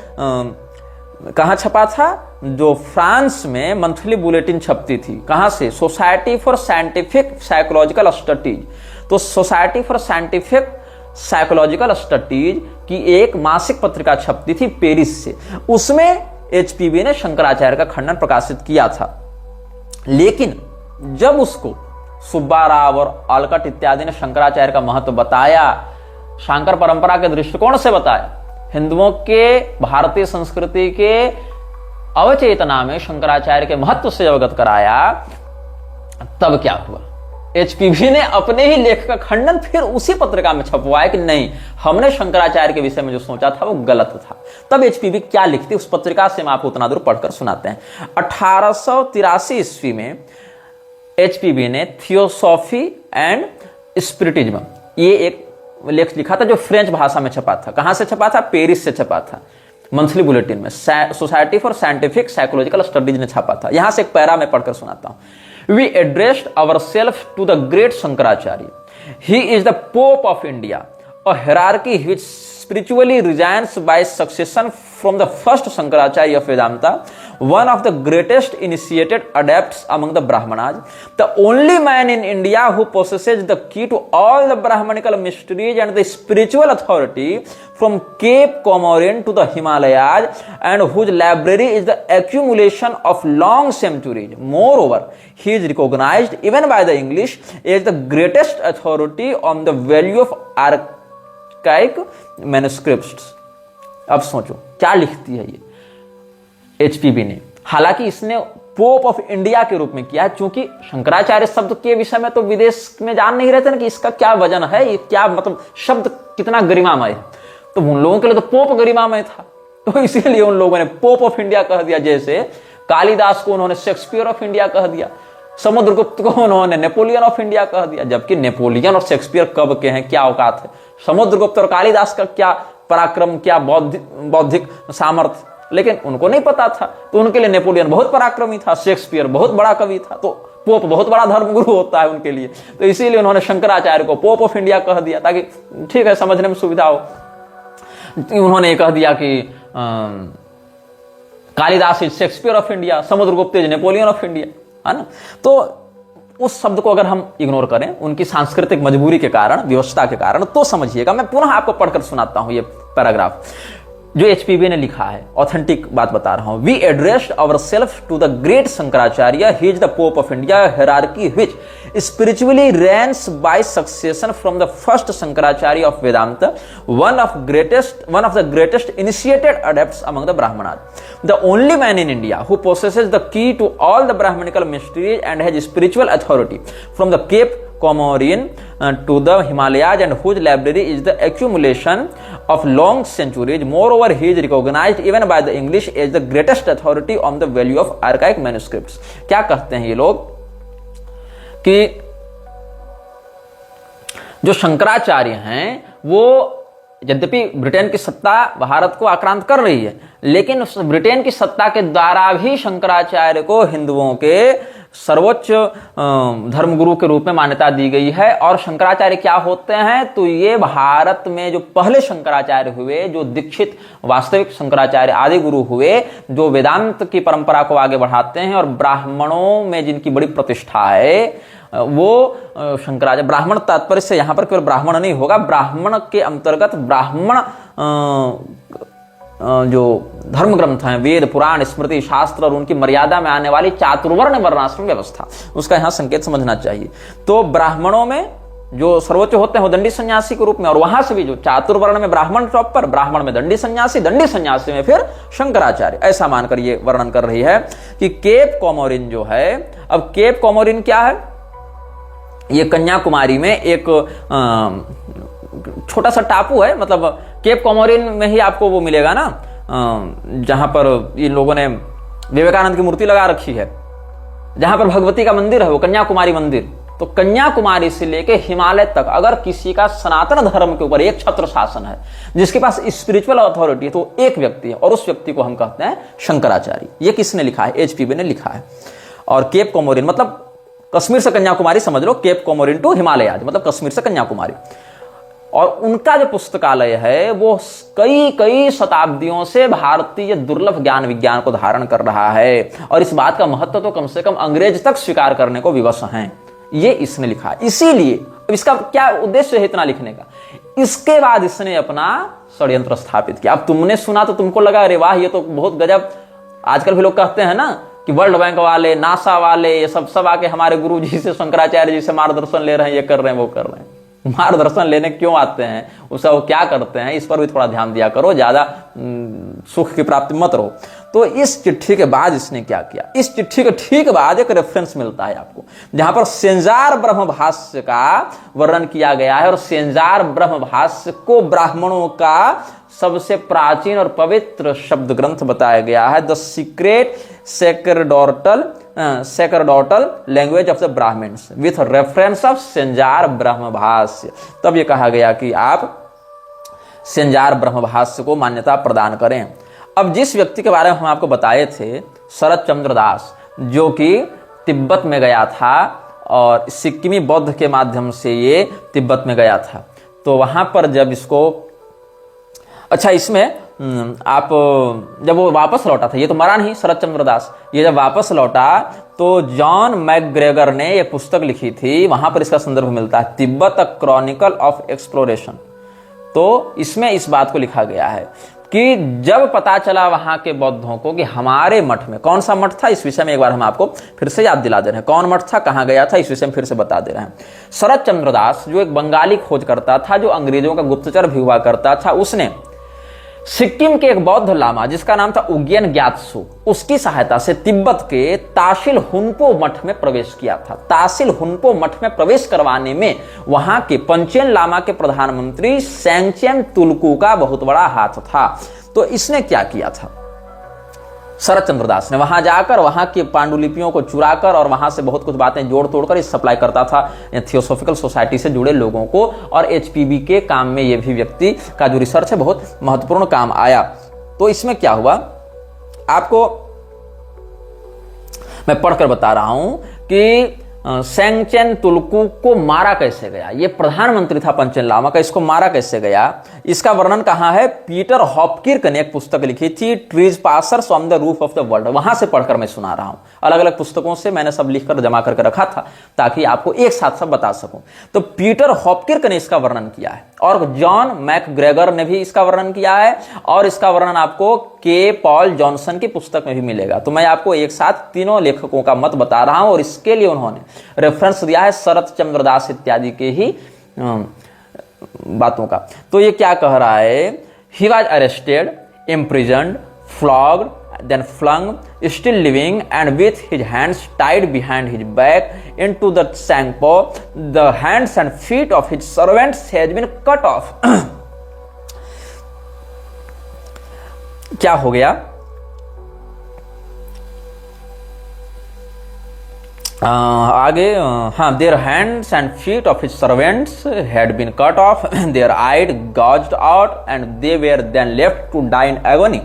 कहां छपा था, जो फ्रांस में मंथली बुलेटिन छपती थी, कहां से, society for scientific psychological studies. तो society for scientific psychological studies की एक मासिक पत्रिका छपती थी पेरिस से, उसमें एचपीबी ने शंकराचार्य का खंडन प्रकाशित किया था। लेकिन जब उसको सुब्बा राव और आलकट इत्यादि ने शंकराचार्य का महत्व बताया, शांकर परंपरा के दृष्टिकोण से बताया, हिंदुओं के भारतीय संस्कृति के अवचेतना में शंकराचार्य के महत्व से अवगत कराया, तब क्या हुआ, एचपीबी ने अपने ही लेख का खंडन फिर उसी पत्रिका में छपवाया कि नहीं, हमने शंकराचार्य के विषय में जो सोचा था वो गलत था। तब एचपीबी क्या लिखती उस पत्रिका से हम आपको उतना दूर पढ़कर सुनाते हैं। 1883 ईस्वी में एचपीबी ने थियोसॉफी एंड स्पिरिटिज्म ये एक लेख लिखा था, जो फ्रेंच भाषा में छपा था। कहां से छपा था, पेरिस से छपा था, मंथली बुलेटिन में, society for scientific psychological studies ने छपा था। यहां से एक पैरा में पढ़कर सुनाता हूं। We addressed ourself to the great Shankaracharya, he is the pope of India, a hierarchy which spiritually resigns by succession from the first Shankaracharya of Vedanta, one of the greatest initiated adepts among the Brahmanas, the only man in India who possesses the key to all the Brahmanical mysteries and the spiritual authority from Cape Comorin to the Himalayas, and whose library is the accumulation of long centuries. Moreover, he is recognized even by the English as the greatest authority on the value of manuscripts. अब सोचो क्या लिखती है ये HPB ने। हालांकि इसने pope of India के रूप में किया है, क्योंकि शंकराचार्य शब्द के विषय में तो विदेश में जान नहीं रहते ना कि इसका क्या वजन है, ये क्या मतलब शब्द कितना गरिमामय है। तो उन लोगों के लिए तो पोप गरिमामय था, तो इसीलिए उन लोगों ने पोप ऑफ इंडिया कह दिया। जैसे कालिदास को उन्होंने शेक्सपियर ऑफ इंडिया कह दिया, समुद्रगुप्त को उन्होंने नेपोलियन ऑफ इंडिया कह दिया, जबकि नेपोलियन और शेक्सपियर कब के हैं, क्या औकात है। समुद्रगुप्त और कालिदास का क्या पराक्रम, क्या बौद्धिक सामर्थ्य, लेकिन उनको नहीं पता था। तो उनके लिए नेपोलियन बहुत पराक्रमी था, शेक्सपियर बहुत बड़ा कवि था, तो पोप बहुत बड़ा धर्मगुरु होता है उनके लिए। तो इसीलिए उन्होंने शंकराचार्य को पोप ऑफ इंडिया कह दिया, ताकि ठीक है समझने में सुविधा हो। उन्होंने कह दिया कि Kalidas is Shakespeare of India, Samudragupta is Napoleon of India, है ना। तो उस शब्द को अगर हम इग्नोर करें उनकी सांस्कृतिक मजबूरी के कारण, व्यवस्था के कारण, तो समझिएगा। मैं पुनः आपको पढ़कर सुनाता हूं ये पैराग्राफ जो एचपीबी ने लिखा है, ऑथेंटिक बात बता रहा हूं। We addressed ourself to the great Shankaracharya, he is the pope of India, hierarchy which spiritually reigns by succession from the first Shankaracharya of Vedanta, one of the greatest initiated adepts among the Brahmanas, the only man in India who possesses the key to all the Brahmanical mysteries and has spiritual authority from the Cape Comorin to the Himalayas and whose library is the accumulation of long centuries. Moreover, he is recognized even by the English as the greatest authority on the value of archaic manuscripts. क्या कहते हैं ये लोग कि जो शंकराचार्य हैं वो यद्यपि ब्रिटेन की सत्ता भारत को आक्रांत कर रही है, लेकिन उस ब्रिटेन की सत्ता के द्वारा भी शंकराचार्य को हिंदुओं के सर्वोच्च धर्मगुरु के रूप में मान्यता दी गई है। और शंकराचार्य क्या होते हैं, तो ये भारत में जो पहले शंकराचार्य हुए, जो दीक्षित वास्तविक शंकराचार्य आदि गुरु हुए, जो वेदांत की परंपरा को आगे बढ़ाते हैं और ब्राह्मणों में जिनकी बड़ी प्रतिष्ठा है, वो शंकराचार्य। ब्राह्मण तात्पर्य से यहां पर केवल ब्राह्मण नहीं होगा, ब्राह्मण के अंतर्गत ब्राह्मण जो धर्म ग्रंथ हैं, वेद पुराण स्मृति शास्त्र और उनकी मर्यादा में आने वाली चातुर्वर्ण वर्णाश्रम व्यवस्था, उसका यहां संकेत समझना चाहिए। तो ब्राह्मणों में जो सर्वोच्च होते हैं वो दंडी सन्यासी के रूप में, और वहां से भी जो चातुर्वर्ण में ब्राह्मण टॉप पर, ब्राह्मण में दंडी सन्यासी में फिर शंकराचार्य, ऐसा मानकर ये वर्णन कर रही है कि केप कोमोरिन जो है। अब केप कोमोरिन क्या है, ये कन्याकुमारी में एक छोटा सा टापू है। मतलब केप कोमोरिन में ही आपको वो मिलेगा ना जहां पर इन लोगों ने विवेकानंद की मूर्ति लगा रखी है, जहां पर भगवती का मंदिर है, वो कन्याकुमारी मंदिर। तो कन्याकुमारी से लेके हिमालय तक अगर किसी का सनातन धर्म के ऊपर एक छत्र शासन है, जिसके पास स्पिरिचुअल अथॉरिटी है, तो एक व्यक्ति है, और उस व्यक्ति को हम कहते हैं शंकराचार्य। ये किसने लिखा है, एचपीबी ने लिखा है। और केप कोमोरिन मतलब कश्मीर से कन्याकुमारी समझ लो, केप कोमोरिन टू हिमालय मतलब कश्मीर से कन्याकुमारी। और उनका जो पुस्तकालय है वो कई शताब्दियों से भारतीय दुर्लभ ज्ञान विज्ञान को धारण कर रहा है, और इस बात का महत्व तो कम से कम अंग्रेज तक स्वीकार करने को विवश हैं। ये इसने लिखा है। इसीलिए इसका क्या उद्देश्य है इतना लिखने का, इसके बाद इसने अपना षड्यंत्र स्थापित किया। अब तुमने सुना तो तुमको लगा अरे वाह ये तो बहुत गजब। आजकल भी लोग कहते हैं ना कि वर्ल्ड बैंक वाले, नासा वाले, ये सब आके हमारे गुरु जी से, शंकराचार्य जी से मार्गदर्शन ले रहे हैं, ये कर रहे हैं, वो कर रहे हैं। मार्गदर्शन लेने क्यों आते हैं, उसका वो क्या करते हैं, इस पर भी थोड़ा ध्यान दिया करो, ज्यादा सुख की प्राप्ति मत रहो। तो इस चिट्ठी के बाद इसने क्या किया, इस चिट्ठी के ठीक बाद एक रेफरेंस मिलता है आपको, जहां पर सेंजार ब्रह्म भाष्य का वर्णन किया गया है। और सेंजार ब्रह्म भाष्य को ब्राह्मणों का सबसे प्राचीन और पवित्र शब्द ग्रंथ बताया गया है, the secret sacerdotal language of the Brahmans with reference of Senzar Brahma Bhashya. तब यह कहा गया कि आप सेंजार ब्रह्म भाष्य को मान्यता प्रदान करें। अब जिस व्यक्ति के बारे में हम आपको बताए थे, शरद चंद्र दास, जो कि तिब्बत में गया था और सिक्किमी बौद्ध के माध्यम से ये तिब्बत में गया था, तो वहां पर जब इसको, अच्छा इसमें आप जब वो वापस लौटा था, ये तो मरा नहीं शरद चंद्र दास, ये जब वापस लौटा तो जॉन मैकग्रेगर ने ये पुस्तक लिखी थी, वहां पर इसका संदर्भ मिलता है, तिब्बत अ क्रॉनिकल ऑफ एक्सप्लोरेशन। तो इसमें इस बात को लिखा गया है कि जब पता चला वहां के बौद्धों को कि हमारे मठ में, कौन सा मठ था इस विषय में एक बार हम आपको फिर से याद दिला दे रहे हैं, कौन मठ था, कहां गया था, इस विषय में फिर से बता दे रहे हैं। शरद चंद्र दास जो एक बंगाली खोजकर्ता था, जो अंग्रेजों का गुप्तचर भी हुआ करता था, उसने सिक्किम के एक बौद्ध लामा जिसका नाम था उग्यन ग्यात्सु, उसकी सहायता से तिब्बत के ताशिल हुनपो मठ में प्रवेश किया था। ताशिल हुनपो मठ में प्रवेश करवाने में वहां के पंचेन लामा के प्रधानमंत्री सेंगचेन तुलकू का बहुत बड़ा हाथ था। तो इसने क्या किया था, शरद चंद्र दास ने वहां जाकर वहां की पांडुलिपियों को चुराकर और वहां से बहुत कुछ बातें जोड़ तोड़कर इस सप्लाई करता था थियोसॉफिकल सोसाइटी से जुड़े लोगों को, और एचपीबी के काम में ये भी व्यक्ति का जो रिसर्च है बहुत महत्वपूर्ण काम आया। तो इसमें क्या हुआ आपको मैं पढ़कर बता रहा हूं कि सेंगचेन तुलकू को मारा कैसे गया। ये प्रधानमंत्री था पंचेन लामा का, इसको मारा कैसे गया, इसका वर्णन कहां है, पीटर हॉपकिर्क ने एक पुस्तक लिखी थी, trees passers on the roof of the world, वहां से पढ़कर मैं सुना रहा हूं। अलग अलग पुस्तकों से मैंने सब लिखकर जमा करके रखा था ताकि आपको एक साथ सब बता सकूं। तो पीटर हॉपकिर्क ने इसका वर्णन किया है, और जॉन मैकग्रेगर ने भी इसका वर्णन किया है, और इसका वर्णन आपको के पॉल जॉनसन की पुस्तक में भी मिलेगा। तो मैं आपको एक साथ तीनों लेखकों का मत बता रहा हूं, और इसके लिए उन्होंने रेफरेंस दिया है शरद चंद्र दास इत्यादि के ही बातों का। तो ये क्या कह रहा है, he was arrested, imprisoned, flogged then flung, still living and with his hands tied behind his back into the sangpo. The hands and feet of his servants has been cut off. क्या हो गया? आगे हाँ, their hands and feet of his servants had been cut off, their eyes gouged out, and they were then left to die in agony.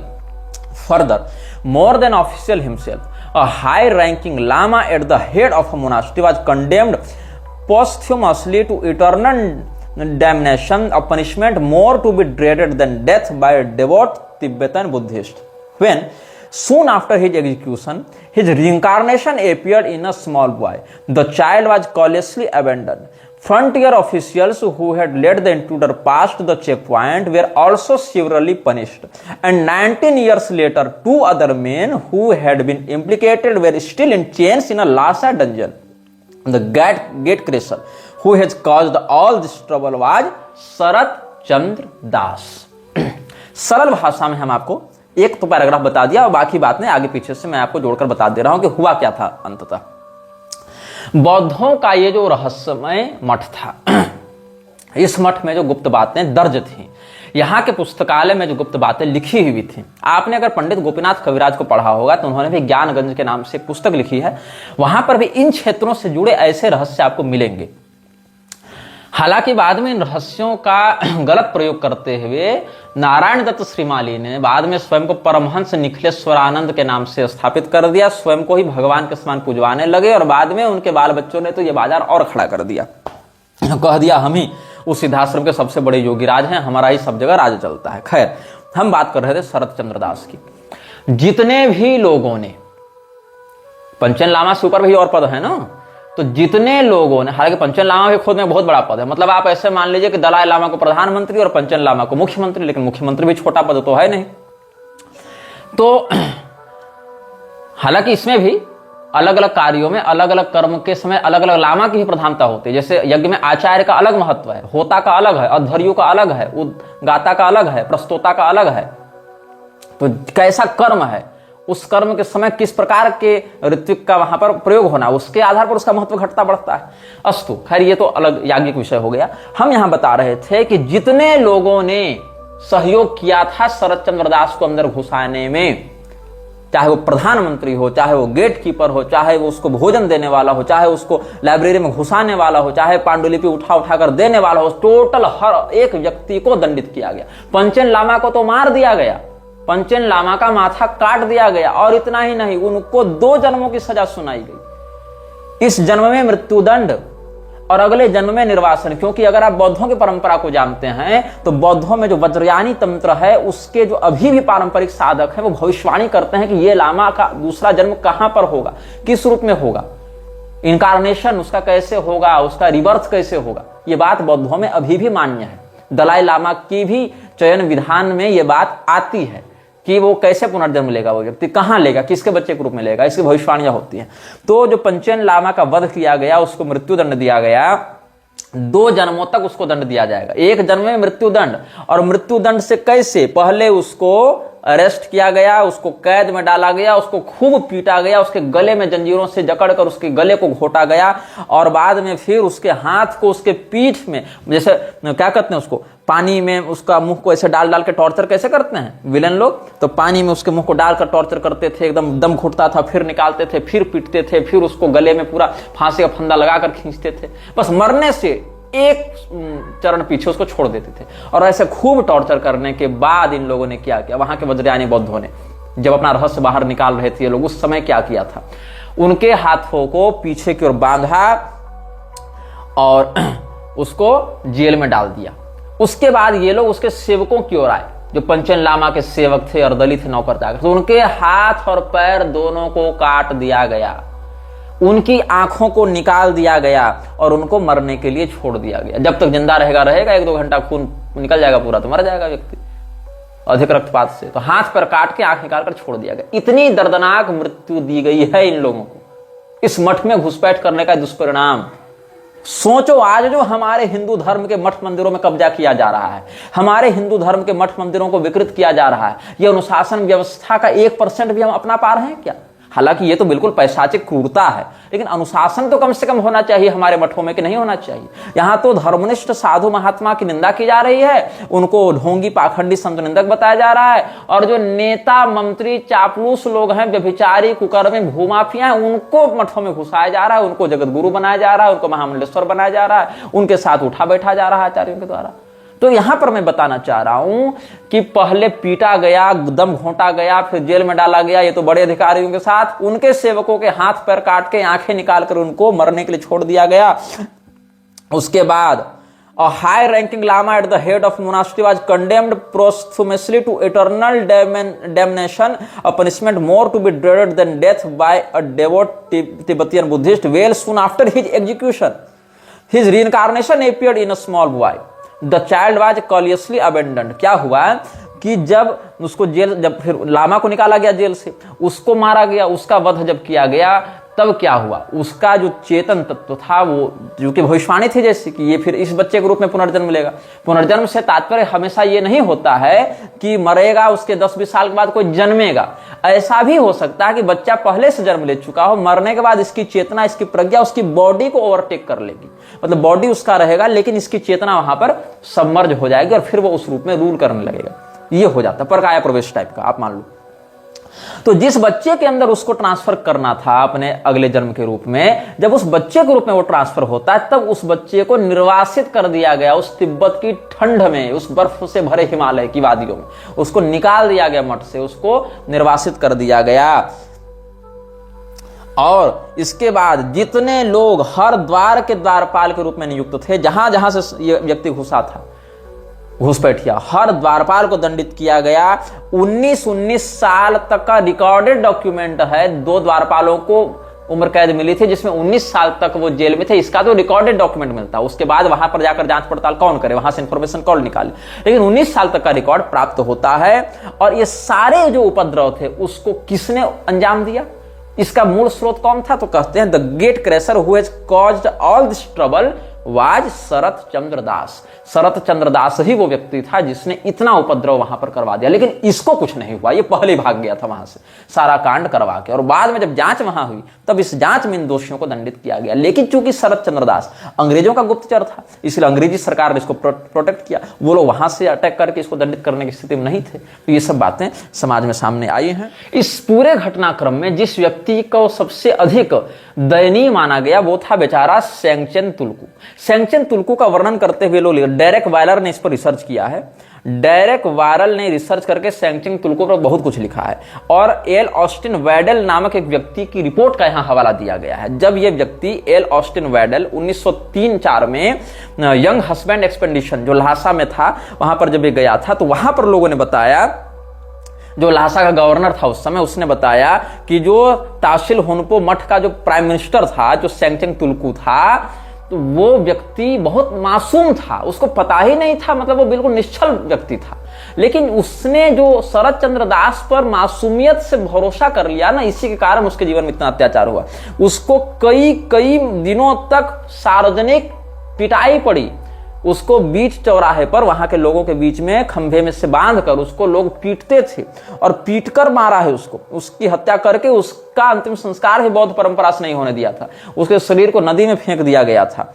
Further, more than official himself, a high-ranking lama at the head of a monastery was condemned posthumously to eternal damnation, a punishment more to be dreaded than death by a devout Tibetan Buddhist. When soon after his execution, his reincarnation appeared in a small boy. The child was callously abandoned. Frontier officials who had led the intruder past the checkpoint were also severely punished. And 19 years later, 2 other men who had been implicated were still in chains in a Lhasa dungeon. The gate crusher who has caused all this trouble was शरत चंद्र दास. सरल भाषा में हम आपको एक तो paragraph बता दिया और बाकी बात ने आगे पीछे से मैं आपको जोड़कर बता दे रहा हूं कि हुआ क्या था. अंततः बौद्धों का ये जो रहस्यमय मठ था, इस मठ में जो गुप्त बातें दर्ज थी, यहाँ के पुस्तकालय में जो गुप्त बातें लिखी हुई थी, आपने अगर पंडित गोपीनाथ कविराज को पढ़ा होगा तो उन्होंने भी ज्ञानगंज के नाम से पुस्तक लिखी है. वहां पर भी इन क्षेत्रों से जुड़े ऐसे रहस्य आपको मिलेंगे. हालांकि बाद में इन रहस्यों का गलत प्रयोग करते हुए नारायण दत्त श्रीमाली ने बाद में स्वयं को परमहंस निखिलेश्वरानंद के नाम से स्थापित कर दिया. स्वयं को ही भगवान के समान पूजवाने लगे और बाद में उनके बाल बच्चों ने तो ये बाजार और खड़ा कर दिया. कह दिया हम ही उस सिद्धाश्रम के सबसे बड़े योगीराज हैं, हमारा ही सब जगह राज चलता है. खैर, हम बात कर रहे थे शरत चंद्र दास की. जितने भी लोगों ने, पंचन लामा से ऊपर भी और पद है ना, तो जितने लोगों ने, हालांकि पंचन लामा भी खुद में बहुत बड़ा पद है, मतलब आप ऐसे मान लीजिए कि दलाई लामा को प्रधानमंत्री और पंचन लामा को मुख्यमंत्री, लेकिन मुख्यमंत्री भी छोटा पद तो है नहीं. तो हालांकि इसमें भी अलग अलग कार्यों में अलग अलग कर्म के समय अलग अलग लामा की ही प्रधानता होती है. जैसे यज्ञ में आचार्य का अलग महत्व है, होता का अलग है, अध्वर्यु का अलग है, गाता का अलग है, प्रस्तोता का अलग है. तो कैसा कर्म है, उस कर्म के समय किस प्रकार के ऋत्विक का वहां पर प्रयोग होना, उसके आधार पर उसका महत्व घटता बढ़ता है. अस्तु, खैर ये तो अलग याज्ञिक विषय हो गया. हम यहां बता रहे थे कि जितने लोगों ने सहयोग किया था शरत चंद्र दास को अंदर घुसाने में, चाहे वो प्रधानमंत्री हो, चाहे वो गेट कीपर हो, चाहे वो उसको भोजन देने वाला हो, चाहे उसको लाइब्रेरी में घुसाने वाला हो, चाहे पांडुलिपि उठा कर देने वाला हो, टोटल हर एक व्यक्ति को दंडित किया गया. पंचन लामा को तो मार दिया गया, पंचन लामा का माथा काट दिया गया, और इतना ही नहीं, उनको 2 जन्मों की सजा सुनाई गई. इस जन्म में मृत्युदंड और अगले जन्म में निर्वासन. क्योंकि अगर आप बौद्धों की परंपरा को जानते हैं तो बौद्धों में जो वज्रयानी तंत्र है, उसके जो अभी भी पारंपरिक साधक हैं वो भविष्यवाणी करते हैं कि ये लामा का दूसरा जन्म कहां पर होगा, किस रूप में होगा, इनकारनेशन उसका कैसे होगा, उसका रिबर्थ कैसे होगा. ये बात बौद्धों में अभी भी मान्य है. दलाई लामा की भी चयन विधान में ये बात आती है कि वो कैसे पुनर्जन्म लेगा, वो व्यक्ति कहां लेगा, किसके बच्चे के रूप में लेगा, इसकी भविष्यवाणियां होती हैं. तो जो पंचन लामा का वध किया गया, उसको मृत्युदंड दिया गया. 2 जन्मों तक उसको दंड दिया जाएगा. 1 जन्म में मृत्युदंड, और मृत्युदंड से कैसे, पहले उसको अरेस्ट किया गया, उसको कैद में डाला गया, उसको खूब पीटा गया, उसके गले में जंजीरों से जकड़कर उसके गले को घोटा गया, और बाद में फिर उसके हाथ को उसके पीठ में, जैसे क्या कहते हैं उसको, पानी में उसका मुंह को ऐसे डाल के टॉर्चर कैसे करते हैं विलन लोग, तो पानी में उसके मुंह को डालकर टॉर्चर करते थे, एकदम दम घुटता था, फिर निकालते थे, फिर पीटते थे, फिर उसको गले में पूरा फांसी का फंदा लगाकर खींचते थे. बस मरने से एक चरण पीछे उसको छोड़ देते थे. और ऐसे खूब टॉर्चर करने के बाद इन लोगों ने क्या किया, वहां के वज्रयानी बौद्धों ने जब अपना रहस्य बाहर निकाल रहे थे ये लोग, उस समय क्या किया था, उनके हाथों को पीछे की ओर बांधा और उसको जेल में डाल दिया. उसके बाद ये लोग उसके सेवकों की ओर आए, जो पंचन लामा के सेवक थे और दलित थे, नौकर जाकर, तो उनके हाथ और पैर दोनों को काट दिया गया, उनकी आंखों को निकाल दिया गया और उनको मरने के लिए छोड़ दिया गया. जब तक जिंदा रहेगा 1-2 घंटा खून निकल जाएगा पूरा तो मर जाएगा व्यक्ति अधिक रक्तपात से. तो हाथ पर काट के आंख निकाल कर छोड़ दिया गया. इतनी दर्दनाक मृत्यु दी गई है इन लोगों को. इस मठ में घुसपैठ करने का दुष्परिणाम सोचो आज जो हमारे हिंदू धर्म के मठ मंदिरों में कब्जा किया जा रहा है, हमारे हिंदू धर्म के मठ मंदिरों को विकृत किया जा रहा है, यह अनुशासन व्यवस्था का 1% भी हम अपना पा रहे हैं क्या? हालांकि ये तो बिल्कुल पैशाचिक क्रूरता है, लेकिन अनुशासन तो कम से कम होना चाहिए हमारे मठों में, कि नहीं होना चाहिए? यहां तो धर्मनिष्ठ साधु महात्मा की निंदा की जा रही है, उनको ढोंगी पाखंडी संत निंदक बताया जा रहा है, और जो नेता मंत्री चापलूस लोग हैं, व्यभिचारी कुकर्मी भूमाफिया हैं, उनको मठों में घुसाया जा रहा है, उनको जगत गुरु बनाया जा रहा है, उनको महामंडलेश्वर बनाया जा रहा है, उनके साथ उठा बैठा जा रहा है आचार्यों के द्वारा। तो यहां पर मैं बताना चाह रहा हूं कि पहले पीटा गया, दम घोंटा गया, फिर जेल में डाला गया, ये तो बड़े अधिकारियों के साथ, उनके सेवकों के हाथ पैर काट के आंखें निकालकर उनको मरने के लिए छोड़ दिया गया। उसके बाद a high ranking lama at the head of monastery was condemned posthumously to eternal damnation, a punishment more to be dreaded than death, by a devout Tibetan Buddhist. Well, soon after his execution, his reincarnation appeared in a small boy. The child was curiously abandoned. क्या हुआ कि जब उसको jail, जब फिर लामा को निकाला गया जेल से, उसको मारा गया, उसका वध जब किया गया, तब क्या हुआ, उसका जो चेतन तत्व था, वो जो कि भविष्यवाणी थी जैसे कि ये फिर इस बच्चे के रूप में पुनर्जन्म लेगा। पुनर्जन्म से तात्पर्य हमेशा ये नहीं होता है कि मरेगा, उसके 10-20 साल के बाद कोई जन्मेगा। ऐसा भी हो सकता है कि बच्चा पहले से जन्म ले चुका हो, मरने के बाद इसकी चेतना, इसकी प्रज्ञा उसकी बॉडी को ओवरटेक कर लेगी, मतलब बॉडी उसका रहेगा लेकिन इसकी चेतना वहां पर सबमर्ज हो जाएगी और फिर वो उस रूप में रूल करने लगेगा। ये हो जाता है परकाया प्रवेश टाइप का, आप मान लो। तो जिस बच्चे के अंदर उसको ट्रांसफर करना था अपने अगले जन्म के रूप में, जब उस बच्चे के रूप में वो ट्रांसफर होता है, तब उस बच्चे को निर्वासित कर दिया गया उस तिब्बत की ठंड में, उस बर्फ से भरे हिमालय की वादियों में, उसको निकाल दिया गया मठ से, उसको निर्वासित कर दिया गया। और इसके बाद जितने लोग हर द्वार के द्वारपाल के रूप में नियुक्त थे, जहां जहां से ये व्यक्ति घुसा था, घुसपैठिया, हर द्वारपाल को दंडित किया गया। 19 साल तक का रिकॉर्डेड डॉक्यूमेंट है, 2 द्वारपालों को उम्र कैद मिली थी जिसमें 19 साल तक वो जेल में थे, इसका तो रिकॉर्डेड डॉक्यूमेंट मिलता है। उसके बाद वहां पर जाकर जांच पड़ताल कौन करे, वहां से इंफॉर्मेशन कौन निकाले, लेकिन 19 साल तक का रिकॉर्ड प्राप्त होता है। और ये सारे जो उपद्रव थे उसको किसने अंजाम दिया, इसका मूल स्रोत कौन था? तो कहते हैं the great crasher who has caused all this trouble was Sharat Chandra Das. Sharat Chandra Das ही वो व्यक्ति था जिसने इतना उपद्रव वहां पर करवा दिया, लेकिन इसको कुछ नहीं हुआ, ये पहले भाग गया था वहां से सारा कांड करवा के, और बाद में जब जांच वहां हुई तब इस जांच में इन दोषियों को दंडित किया गया। लेकिन चूंकि शरत चंद्र दास अंग्रेजों का गुप्तचर था, इसलिए अंग्रेजी सरकार ने इसको प्रोटेक्ट किया, वो लोग वहां से अटैक करके इसको दंडित करने की स्थिति में नहीं थे। तो ये सब बातें समाज में सामने आई हैं। इस पूरे घटनाक्रम में जिस व्यक्ति को सबसे अधिक दयनीय माना गया वो था बेचारा सेंगचेन तुलकू। सेंगचेन तुलकू का वर्णन करते हुए लोग, डेरेक वायलर ने इस पर रिसर्च किया है। डेरेक वायरल ने रिसर्च करके सेंगचेन तुलकू पर बहुत कुछ लिखा है, और एल ऑस्टिन वैडल नामक एक व्यक्ति की रिपोर्ट का यहां हवाला दिया गया है। जब यह व्यक्ति एल ऑस्टिन वैडल 1903-4 में यंग हस्बैंड एक्सपेडिशन जो लहासा में था, वहां पर जब ये गया था, तो वहां पर लोगों ने बताया, जो लहासा का गवर्नर था उस समय, उसने बताया कि जो ताशिल हुनपो मठ का जो प्राइम मिनिस्टर था, जो सेंगचेन तुलकू था, तो वो व्यक्ति बहुत मासूम था, उसको पता ही नहीं था, मतलब वो बिल्कुल निश्चल व्यक्ति था, लेकिन उसने जो शरत चंद्र दास पर मासूमियत से भरोसा कर लिया ना, इसी के कारण उसके जीवन में इतना अत्याचार हुआ। उसको कई दिनों तक सार्वजनिक पिटाई पड़ी, उसको बीच चौराहे पर वहां के लोगों के बीच में खंभे में से बांधकर उसको लोग पीटते थे, और पीटकर मारा है उसको, उसकी हत्या करके उसका अंतिम संस्कार ही बौद्ध परंपरा से नहीं होने दिया था, उसके शरीर को नदी में फेंक दिया गया था।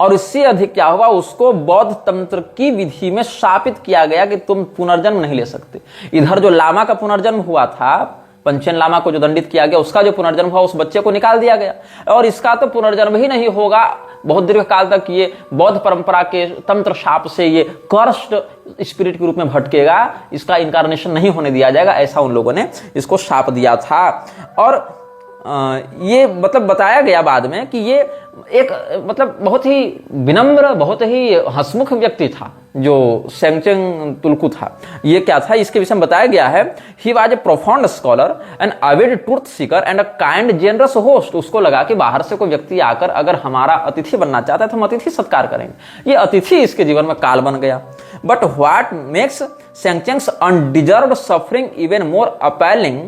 और इससे अधिक क्या हुआ, उसको बौद्ध तंत्र की विधि में शापित किया गया कि तुम पुनर्जन्म नहीं ले सकते। इधर जो लामा का पुनर्जन्म हुआ था, पंचेन लामा को जो दंडित किया गया, उसका जो पुनर्जन्म हुआ, उस बच्चे को निकाल दिया गया, और इसका तो पुनर्जन्म ही नहीं होगा, बहुत दीर्घ काल तक ये बौद्ध परंपरा के तंत्र शाप से ये कर्स्ट स्पिरिट के रूप में भटकेगा, इसका इनकारनेशन नहीं होने दिया जाएगा, ऐसा उन लोगों ने इसको शाप दिया था। और ये मतलब बताया गया बाद में कि ये एक मतलब बहुत ही विनम्र, बहुत ही हंसमुख व्यक्ति था जो सेंगचेन तुलकू था। ये क्या था, इसके विषय में बताया गया है, he was a profound scholar and avid truth seeker and a kind generous host. उसको लगा कि बाहर से कोई व्यक्ति आकर अगर हमारा अतिथि बनना चाहता है तो हम अतिथि सत्कार करेंगे। ये अतिथि इसके जीवन में काल बन गया। But what makes Sengchen's undeserved suffering even more appalling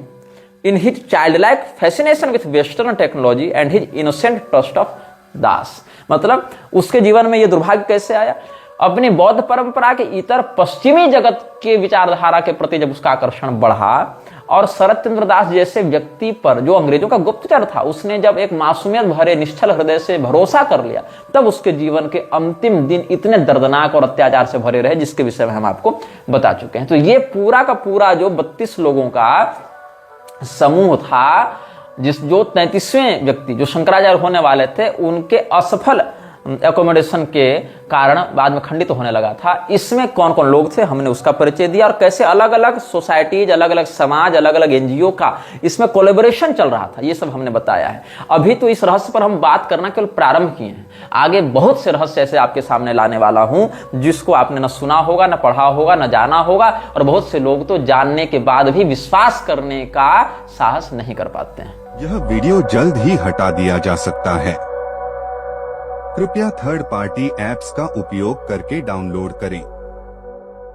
in his childlike fascination with Western technology and his innocent trust of दास। मतलब उसके जीवन में यह दुर्भाग्य कैसे आया? अपनी बौद्ध परंपरा के इतर पश्चिमी जगत के विचारधारा के प्रति जब उसका आकर्षण बढ़ा और शरद चंद्र दास जैसे व्यक्ति पर, जो अंग्रेजों का गुप्तचर था, उसने जब एक मासूमियत भरे निश्चल हृदय से भरोसा कर लिया, तब उसके जीवन के अंतिम दिन इतने दर्दनाक और अत्याचार से भरे रहे, जिसके विषय में हम आपको बता चुके हैं। तो ये पूरा का पूरा जो 32 लोगों का समूह था, जो 33वें व्यक्ति जो शंकराचार्य होने वाले थे, उनके असफल एकोमोडेशन के कारण बाद में खंडित होने लगा था। इसमें कौन कौन लोग थे, हमने उसका परिचय दिया, और कैसे अलग अलग सोसाइटीज, अलग अलग समाज, अलग अलग एनजीओ का इसमें कोलैबोरेशन चल रहा था, ये सब हमने बताया है। अभी तो इस रहस्य पर हम बात करना केवल प्रारंभ किए हैं, आगे बहुत से रहस्य ऐसे आपके सामने लाने वाला हूं जिसको आपने न सुना होगा, न पढ़ा होगा, न जाना होगा, और बहुत से लोग तो जानने के बाद भी विश्वास करने का साहस नहीं कर पाते हैं। यह वीडियो जल्द ही हटा दिया जा सकता है। कृपया थर्ड पार्टी ऐप्स का उपयोग करके डाउनलोड करें।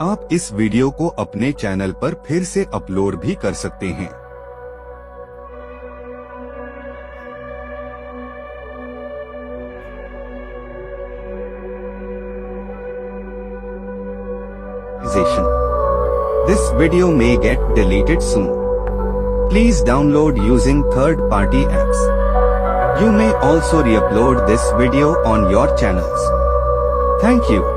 आप इस वीडियो को अपने चैनल पर फिर से अपलोड भी कर सकते हैं। This video may get deleted soon. Please download using third-party apps. You may also re-upload this video on your channels. Thank you.